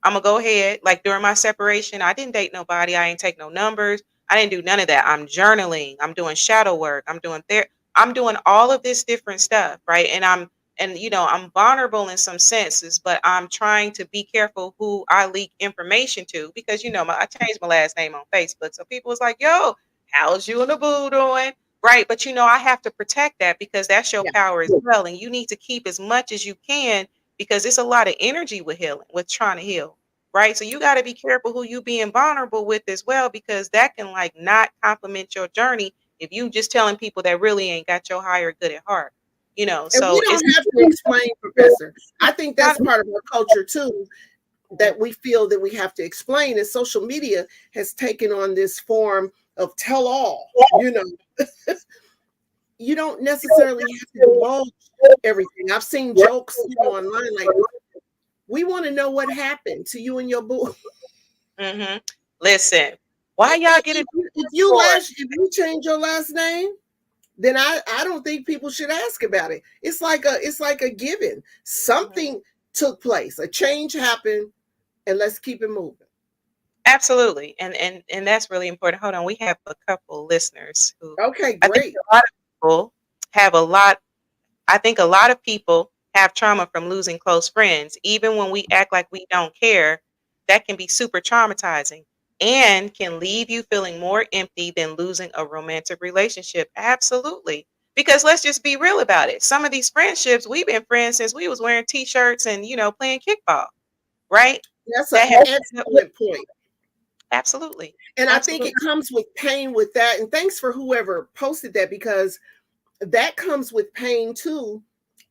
I'm gonna go ahead. Like during my separation, I didn't date nobody. I ain't take no numbers. I didn't do none of that. I'm journaling. I'm doing shadow work. I'm doing therapy. I'm doing all of this different stuff, right? And I'm vulnerable in some senses, but I'm trying to be careful who I leak information to because I changed my last name on Facebook. So people was like, yo, how's you and the boo doing? Right. But I have to protect that because that's your Yeah. power as well. And you need to keep as much as you can because it's a lot of energy with healing, with trying to heal. Right. So you got to be careful who you being vulnerable with as well, because that can like not complement your journey if you just telling people that really ain't got your higher good at heart. And we So it's don't have to explain, Professor. I think not that's part of our culture too, that we feel that we have to explain. And social media has taken on this form of tell all, you know. You don't necessarily have to divulge everything. I've seen jokes, online like, we want to know what happened to you and your boo. hmm Listen, why y'all get it for? If you change your last name, then I don't think people should ask about it. It's like a given. Mhm. Something took place, a change happened, and let's keep it moving. Absolutely, and that's really important. Hold on, we have a couple listeners who Okay, I think great. a lot of people have a lot. I think a lot of people have trauma from losing close friends. Even when we act like we don't care, that can be super traumatizing and can leave you feeling more empty than losing a romantic relationship. Absolutely. Because let's just be real about it. Some of these friendships, we've been friends since we was wearing t-shirts and, playing kickball, right? That's an That have excellent point. absolutely. And I think Absolutely. it comes with pain with that. And thanks for whoever posted that, because that comes with pain too,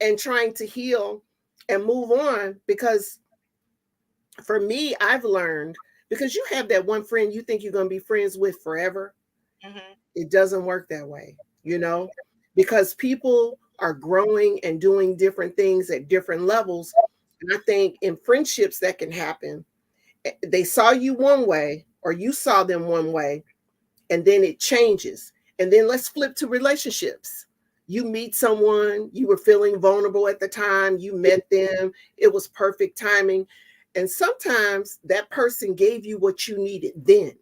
and trying to heal and move on. Because for me, I've learned, because you have that one friend you think you're going to be friends with forever. hmm It doesn't work that way, you know, because people are growing and doing different things at different levels. And I think in friendships that can happen. They saw you one way, or you saw them one way, and then it changes. And then let's flip to relationships. You meet someone, you were feeling vulnerable at the time, you met them, it was perfect timing. And sometimes that person gave you what you needed then.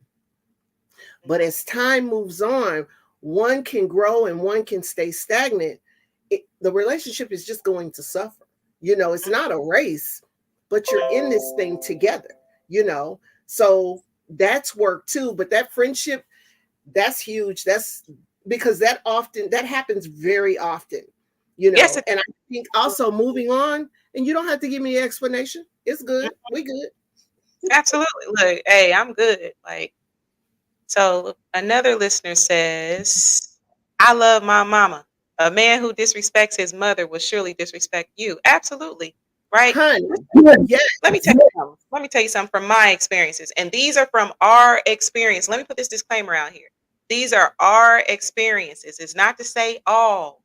But as time moves on, one can grow and one can stay stagnant. The relationship is just going to suffer. It's not a race, but you're in this thing together, you know. So that's work too. But that friendship, that's huge. That's because that happens very often, Yes, And I think also moving on, and you don't have to give me an explanation. It's good. We good. absolutely. Look, hey, I'm good. Like, so another listener says, I love my mama. A man who disrespects his mother will surely disrespect you. Absolutely. Right? Honey. Yes. Let me tell you something. Let me tell you something from my experiences. And these are from our experience. Let me put this disclaimer out here. These are our experiences. It's not to say all,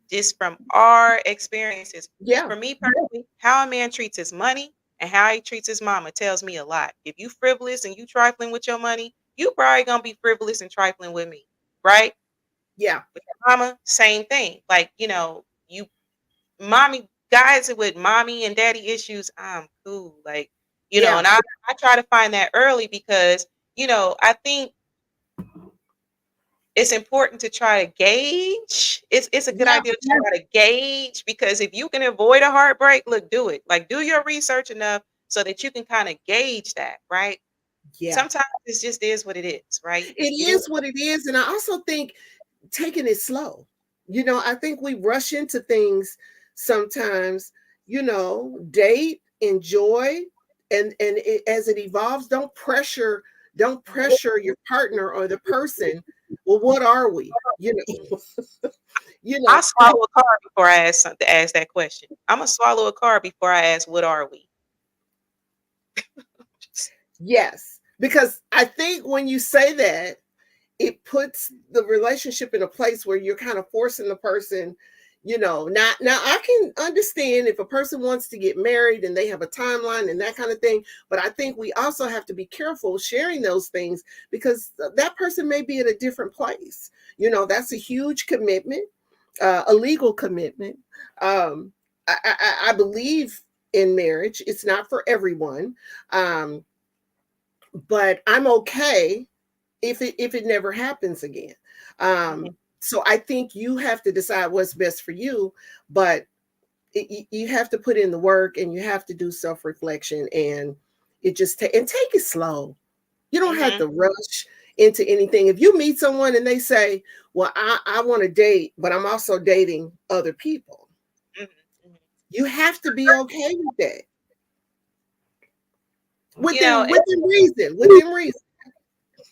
just from our experiences. Yeah. For me personally, how a man treats his money and how he treats his mama tells me a lot. If you frivolous and you trifling with your money, you probably gonna be frivolous and trifling with me, right? Yeah. With your mama, same thing. Like, you mommy guys with mommy and daddy issues, I'm cool. Like, Yeah. and I try to find that early because, I think it's important to try to gauge. It's a good Yeah. idea to try to gauge because if you can avoid a heartbreak, look, do it. Like do your research enough so that you can kind of gauge that, right? Yeah. Sometimes it just is what it is, right? It It is. is what it is. And I also think taking it slow. I think we rush into things sometimes, date, enjoy, as it evolves, don't pressure your partner or the person. Well, what are we? You I know, swallow a card before I ask that question. I'm gonna swallow a card before I ask what are we? yes. Because I think when you say that, it puts the relationship in a place where you're kind of forcing the person, now I can understand if a person wants to get married and they have a timeline and that kind of thing, but I think we also have to be careful sharing those things because that person may be at a different place. That's a huge commitment, a legal commitment. I believe in marriage. It's not for everyone, um, but I'm okay if it never happens again. Mhm. Um, So I think you have to decide what's best for you, but you have to put in the work and you have to do self-reflection, and and take it slow. You don't have Mm-hmm. to rush into anything. If you meet someone and they say, well, I want to date, but I'm also dating other people, Mm-hmm. you have to be okay with that. You know, Within reason. Within reason.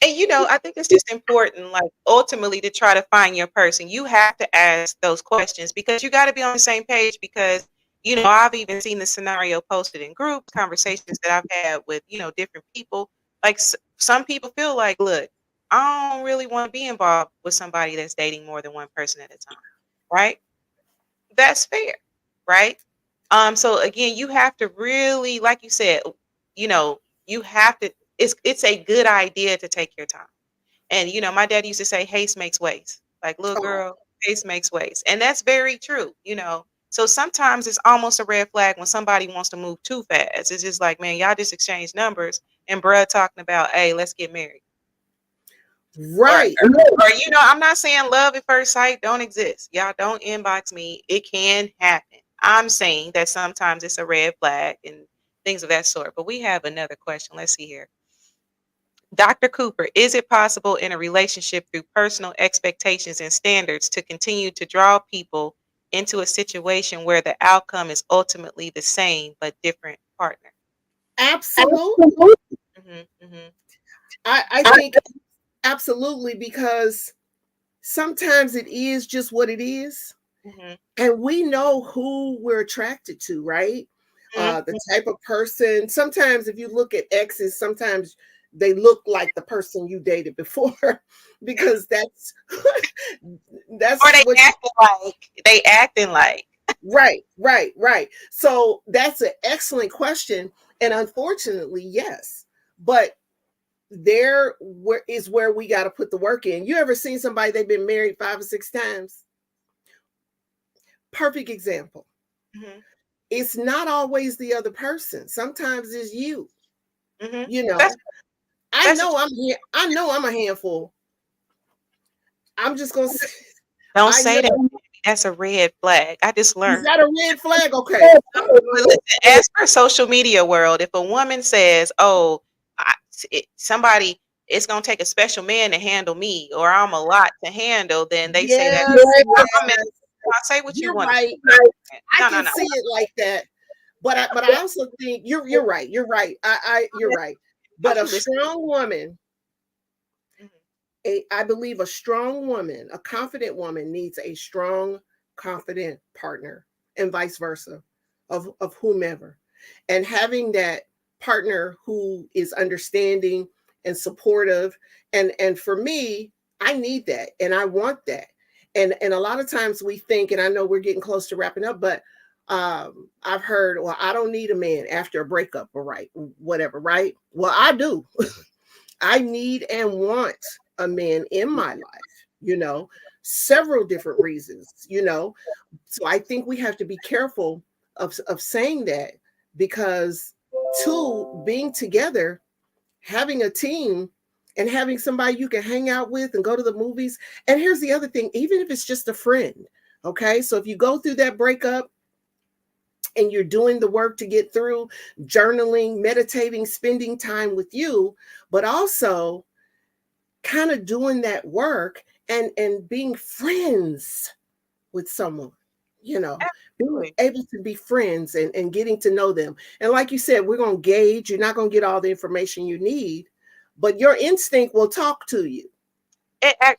and I think it's just important, like ultimately, to try to find your person. You have to ask those questions because you got to be on the same page. Because I've even seen the scenario posted in groups, conversations that I've had with different people. Like some people feel like, look, I don't really want to be involved with somebody that's dating more than one person at a time, right? That's fair, right? So again, you have to really, like you said, you know, you have to. It's a good idea to take your time. And my dad used to say, "Haste makes waste." Like, little Oh, girl, haste makes waste, and that's very true. So sometimes it's almost a red flag when somebody wants to move too fast. It's just like, man, y'all just exchanged numbers, and bruh talking about, hey, let's get married. Or, right. I'm not saying love at first sight don't exist. Y'all don't inbox me. It can happen. I'm saying that sometimes it's a red flag and things of that sort. But we have another question. Let's see here. Dr. Cooper, is it possible in a relationship through personal expectations and standards to continue to draw people into a situation where the outcome is ultimately the same but different partner? Absolutely. Hmm. Hmm. I think absolutely, because sometimes it is just what it is. Hmm. And we know who we're attracted to, right? The Hmm. type of person. Sometimes, if you look at exes, sometimes they look like the person you dated before, because Or that's they what. acting like they acting like. Right, right, right. So that's an excellent question, and unfortunately, yes. But where we got to put the work in. You ever seen somebody they've been married 5 or 6 times? Perfect example. Hmm. It's not always the other person. Sometimes it's you. Hmm. You That's know, I that's a, know I'm here. I know I'm a handful. I'm just gonna say, don't I say that. know. That's a red flag. I just Is learned. that a red flag? Okay. Listen, as per social media world, if a woman says, "Oh, somebody, it's gonna take a special man to handle me, or I'm a lot to handle," then they say that Yes, I'm in. yes. Say what you You're want to right. say. I No, no, can no. see it like that. But I also think you're right. You're right. You're right. But Don't a you listen? strong woman, Mhm. I believe a strong woman, a confident woman needs a strong, confident partner, and vice versa, of whomever. And having that partner who is understanding and supportive, and for me, I need that and I want that. And a lot of times we think, and I know we're getting close to wrapping up, but I've heard, well, I don't need a man after a breakup, or right, whatever, right? Well, I do. I need and want a man in my life, several different reasons. So I think we have to be careful of saying that, because two, being together, having a team, and having somebody you can hang out with and go to the movies. And here's the other thing, even if it's just a friend, okay? So if you go through that breakup and you're doing the work to get through, journaling, meditating, spending time with you, but also kind of doing that work and being friends with someone, being Absolutely. able to be friends and getting to know them. And like you said, we're going to gauge. You're not going to get all the information you need, but your instinct will talk to you.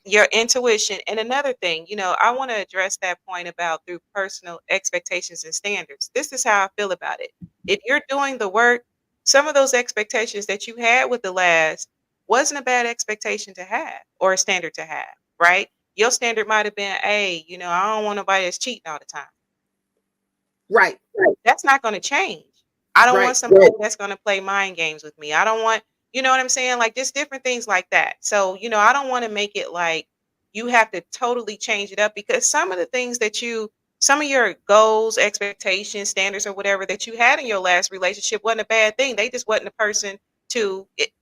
Your intuition. And another thing, I want to address that point about through personal expectations and standards. This is how I feel about it. If you're doing the work, some of those expectations that you had with the last wasn't a bad expectation to have or a standard to have, right? Your standard might have been, hey, I don't want nobody that's cheating all the time. Right, That's not going to change. I don't want right, somebody that's going to play mind games with me. I don't want, you know what I'm saying? Like just different things like that. So, I don't want to make it like you have to totally change it up because some of the things some of your goals, expectations, standards, or whatever that you had in your last relationship wasn't a bad thing. They just wasn't a person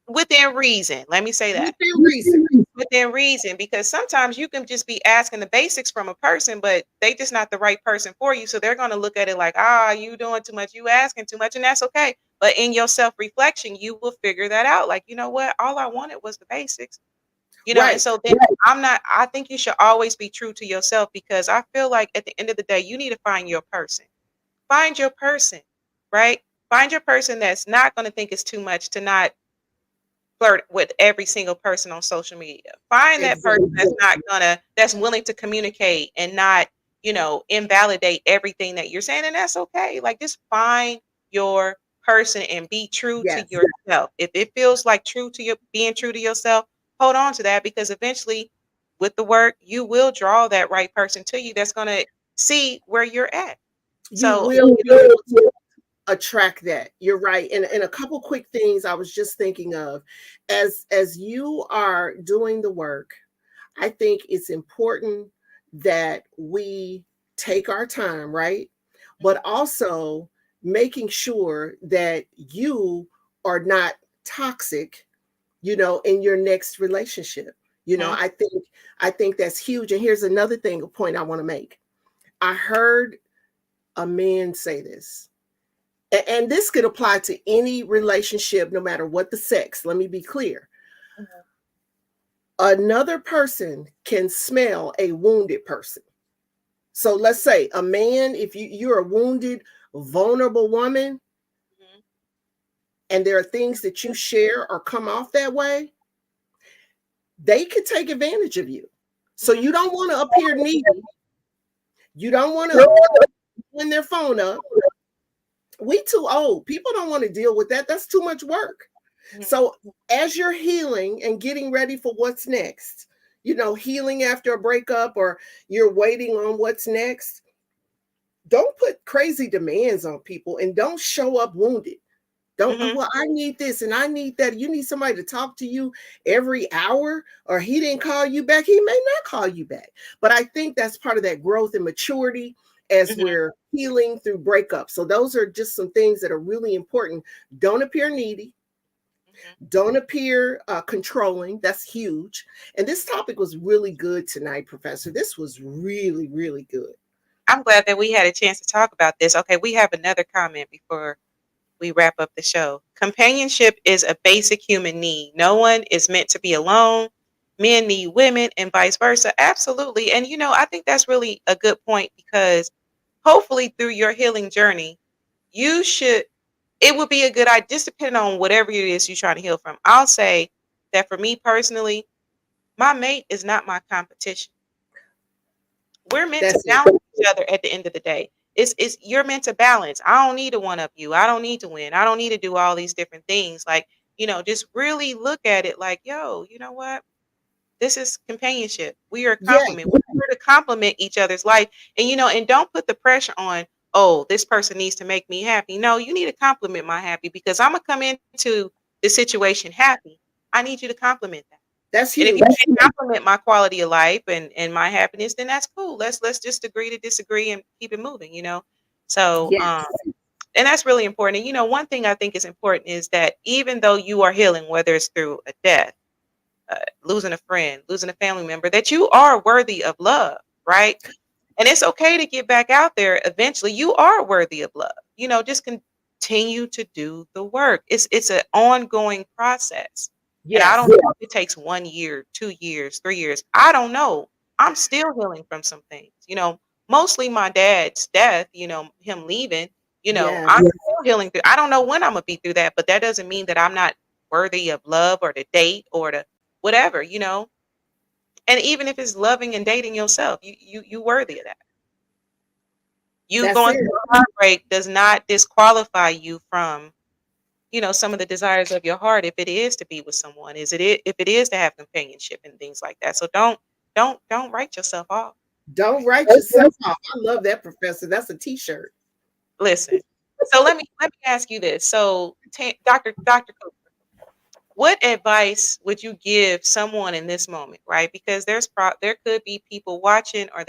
within reason. Let me say that. within reason. within reason, because sometimes you can just be asking the basics from a person, but they just not the right person for you. So they're going to look at it like, you doing too much, you asking too much, and that's okay. But in your self reflection, you will figure that out. Like, you know what? All I wanted was the basics, and Right. so then I think you should always be true to yourself, because I feel like at the end of the day, you need to find your person. Find your person, right? Find your person that's not going to think it's too much to not flirt with every single person on social media. Find that person Exactly. that's willing to communicate and not, invalidate everything that you're saying. And that's okay. Like, just find your person and be true to Yes. yourself. If it feels like being true to yourself, hold on to that, because eventually with the work, you will draw that right person to you that's going to see where you're at. You So, will be able to attract that. You're right. And a couple quick things I was just thinking of as you are doing the work. I think it's important that we take our time, right? But also making sure that you are not toxic, in your next relationship. mhm, I think that's huge. And here's another thing, a point I want to make. I heard a man say this. And this could apply to any relationship, no matter what the sex. Let me be clear. mhm, Another person can smell a wounded person. So let's say a man, if you're a wounded, vulnerable woman, mhm, and there are things that you share or come off that way, they could take advantage of you. So mhm, you don't want to appear needy. You don't want to appear when their phone up. We too old. People don't want to deal with that. That's too much work. mhm, So as you're healing and getting ready for what's next, healing after a breakup or you're waiting on what's next, don't put crazy demands on people and don't show up wounded. Don't, "Oh, mhm, well, I need this and I need that." You need somebody to talk to you every hour, or he didn't call you back. He may not call you back. But I think that's part of that growth and maturity as mhm, we're healing through breakup. So those are just some things that are really important. Don't appear needy. mhm. Don't appear controlling. That's huge. And this topic was really good tonight, Professor. This was really, really good. I'm glad that we had a chance to talk about this. Okay, we have another comment before we wrap up the show. Companionship is a basic human need. No one is meant to be alone. Men need women and vice versa. Absolutely. And I think that's really a good point, because hopefully through your healing journey, you should it would be a good idea, just depending on whatever it is you're trying to heal from. I'll say that for me personally, my mate is not my competition. We're meant to That's it. balance each other at the end of the day. It's you're meant to balance. I don't need to one up you. I don't need to win. I don't need to do all these different things. Like, just really look at it like, yo, you know what? This is companionship. We are a Yeah, compliment. We're here to complement each other's life. And and don't put the pressure on, oh, this person needs to make me happy. No, you need to compliment my happy, because I'm gonna come into the situation happy. I need you to compliment that. that's And if you huge. can't compliment my quality of life and my happiness, then that's cool. Let's just agree to disagree and keep it moving. So Yes. and that's really important. And one thing I think is important is that even though you are healing, whether it's through a death, losing a friend, losing a family member, that you are worthy of love, right? And it's okay to get back out there eventually. You are worthy of love. Just continue to do the work. It's an ongoing process. And I don't Yes. know if it takes 1 year, 2 years, 3 years. I don't know. I'm still healing from some things. Mostly my dad's death, him leaving, Yes. I'm still healing through. I don't know when I'm gonna be through that, but that doesn't mean that I'm not worthy of love or to date or to whatever. And even if it's loving and dating yourself, you worthy of that. You That's going it. through a heartbreak does not disqualify you from, some of the desires of your heart, if it is to be with someone, if it is to have companionship and things like that. So don't write yourself off. Don't write yourself off. I love that, Professor. That's a t-shirt. Listen. So let me ask you this. So Dr. Cooper, what advice would you give someone in this moment, right? Because there could be people watching, or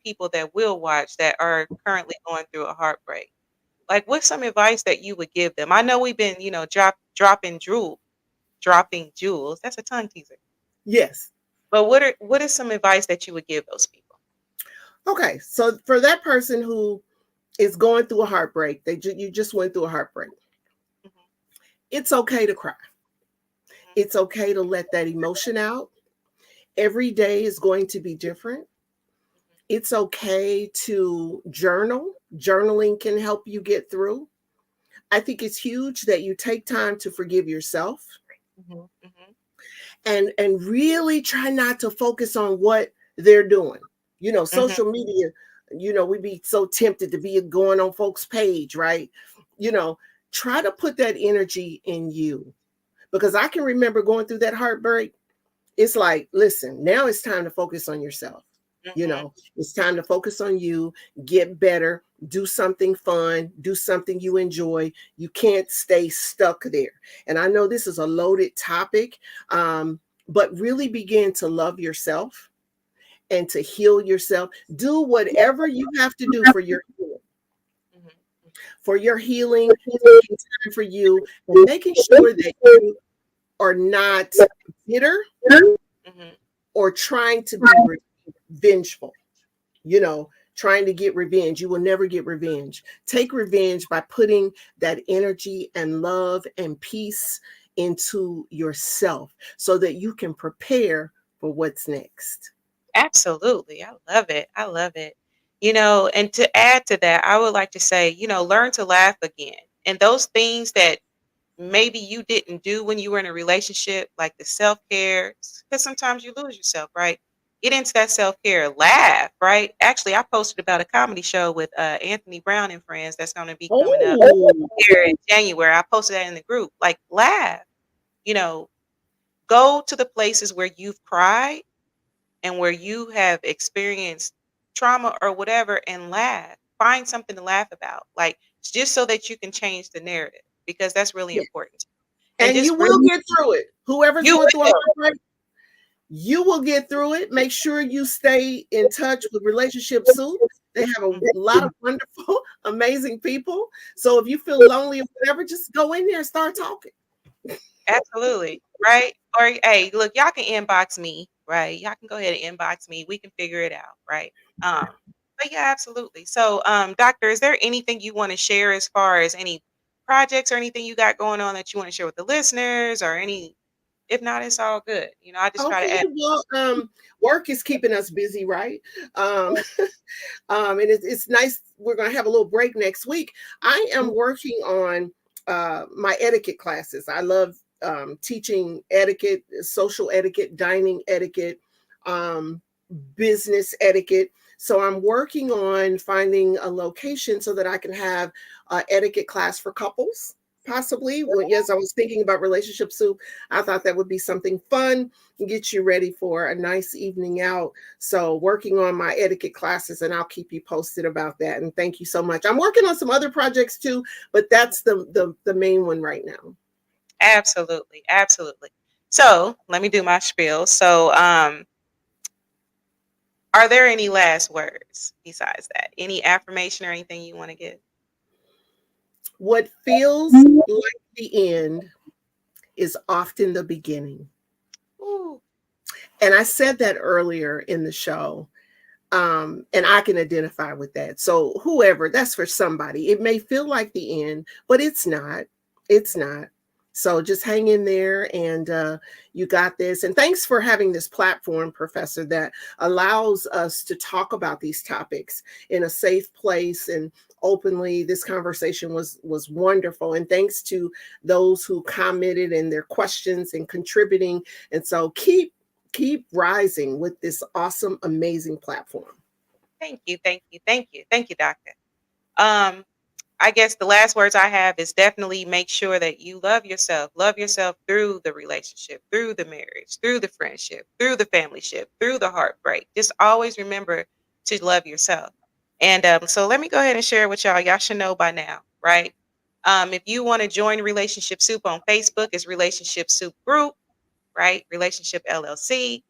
people that will watch, that are currently going through a heartbreak. Like, what's some advice that you would give them? I know we've been, dropping jewels. That's a tongue teaser. Yes. But what is some advice that you would give those people? Okay. So for that person who is going through a heartbreak, you just went through a heartbreak. Mhm, It's okay to cry. mhm, It's okay to let that emotion out. Every day is going to be different. It's okay to journal. Journaling can help you get through. I think it's huge that you take time to forgive yourself mhm, mhm, and really try not to focus on what they're doing. You know, mhm. social media, we'd be so tempted to be going on folks' page, right? You know, try to put that energy in you because I can remember going through that heartbreak. It's like, listen, now it's time to focus on yourself. Mhm. It's time to focus on you, get better, do something fun, do something you enjoy. You can't stay stuck there. And I know this is a loaded topic, but really begin to love yourself and to heal yourself. Do whatever you have to do Mhm, mhm, for your healing, taking time for you, and making sure that you are not bitter mhm. or trying to be vengeful, trying to get revenge. You will never get revenge. Take revenge by putting that energy and love and peace into yourself so that you can prepare for what's next. Absolutely. I love it. I love it. And to add to that, I would like to say, learn to laugh again. And those things that maybe you didn't do when you were in a relationship, like the self care, because sometimes you lose yourself, right? Get into that self care, laugh, right? Actually, I posted about a comedy show with Anthony Brown and friends that's going to be coming up Oh, here in January. I posted that in the group. Like, laugh, you know, go to the places where you've cried and where you have experienced trauma or whatever and laugh. Find something to laugh about, like just so that you can change the narrative because that's really yeah. important. And And you just will get through it. Whoever's you going through a will. heartbreak, you will get through it. Make sure you stay in touch with Relationship Soup. They have a Mhm. lot of wonderful, amazing people. So if you feel lonely or whatever, just go in there and start talking. Absolutely. Right. Or hey, look, y'all can inbox me, right? Y'all can go ahead and inbox me. We can figure it out, right? Um, but yeah, absolutely. So, doctor, is there anything you want to share as far as any projects or anything you got going on that you want to share with the listeners or any if not, it's all good. I just try to Okay, add. well, work is keeping us busy, right? Um, and it's nice. We're going to have a little break next week. I am working on my etiquette classes. I love teaching etiquette, social etiquette, dining etiquette, um, business etiquette. So I'm working on finding a location so that I can have etiquette class for couples. Possibly. Well, yes, I was thinking about relationship soup. I thought that would be something fun and get you ready for a nice evening out. So working on my etiquette classes, and I'll keep you posted about that. And thank you so much. I'm working on some other projects too, but that's the main one right now. Absolutely, absolutely. So let me do my spiel. So, are there any last words besides that? Any affirmation or anything you want to give? What feels like the end is often the beginning. Ooh, And I said that earlier in the show. And I can identify with that. So whoever, that's for somebody. It may feel like the end, but it's not. It's not. So just hang in there, and you got this. And thanks for having this platform, Professor, that allows us to talk about these topics in a safe place and openly. This conversation was wonderful, and thanks to those who commented and their questions and contributing. And so keep rising with this awesome, amazing platform. thank you, thank you, thank you, thank you, doctor. Um, I guess the last words I have is definitely make sure that you love yourself. Love yourself through the relationship, through the marriage, through the friendship, through the family ship, through the heartbreak. Just always remember to love yourself. And so let me go ahead and share with y'all. Y'all should know by now, right? If you want to join Relationship Soup on Facebook, it's Relationship Soup Group, right? Relationship LLC.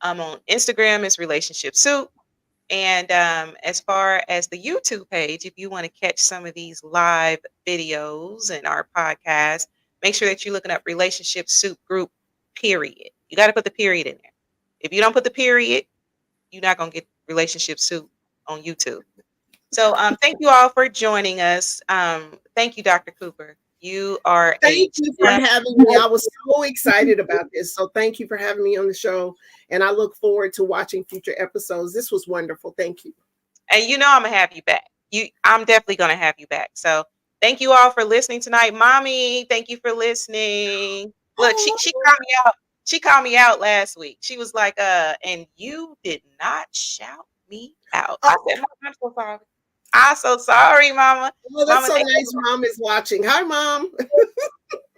On Instagram, it's Relationship Soup. And as far as the YouTube page, if you want to catch some of these live videos and our podcast, make sure that you're looking up Relationship Soup Group, period. You got to put the period in there. If you don't put the period, you're not going to get Relationship Soup on YouTube. So thank you all for joining us. Thank you, Dr. Cooper. You are a Thank you for having me. I was so excited about this. So thank you for having me on the show. And I look forward to watching future episodes. This was wonderful. Thank you. and you know I'm gonna have you back. I'm definitely gonna have you back. So thank you all for listening tonight, Mommy. Thank you for listening. Look, Oh, she called me out. She called me out last week. She was like, and you did not shout me out. I said, Mom, I'm so sorry. I'm so sorry, Mama. well, that's Mama, so thank nice. Mom is watching. Hi, Mom.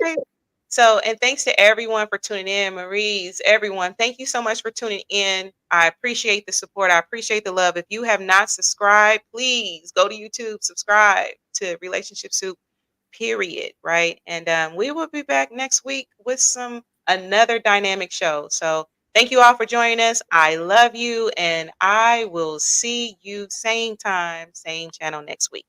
you. So, and thanks to everyone for tuning in, Marie's, everyone. Thank you so much for tuning in. I appreciate the support. I appreciate the love. If you have not subscribed, please go to YouTube, subscribe to Relationship Soup, period. Right. And we will be back next week with another dynamic show. So, thank you all for joining us. I love you. And I will see you same time, same channel next week.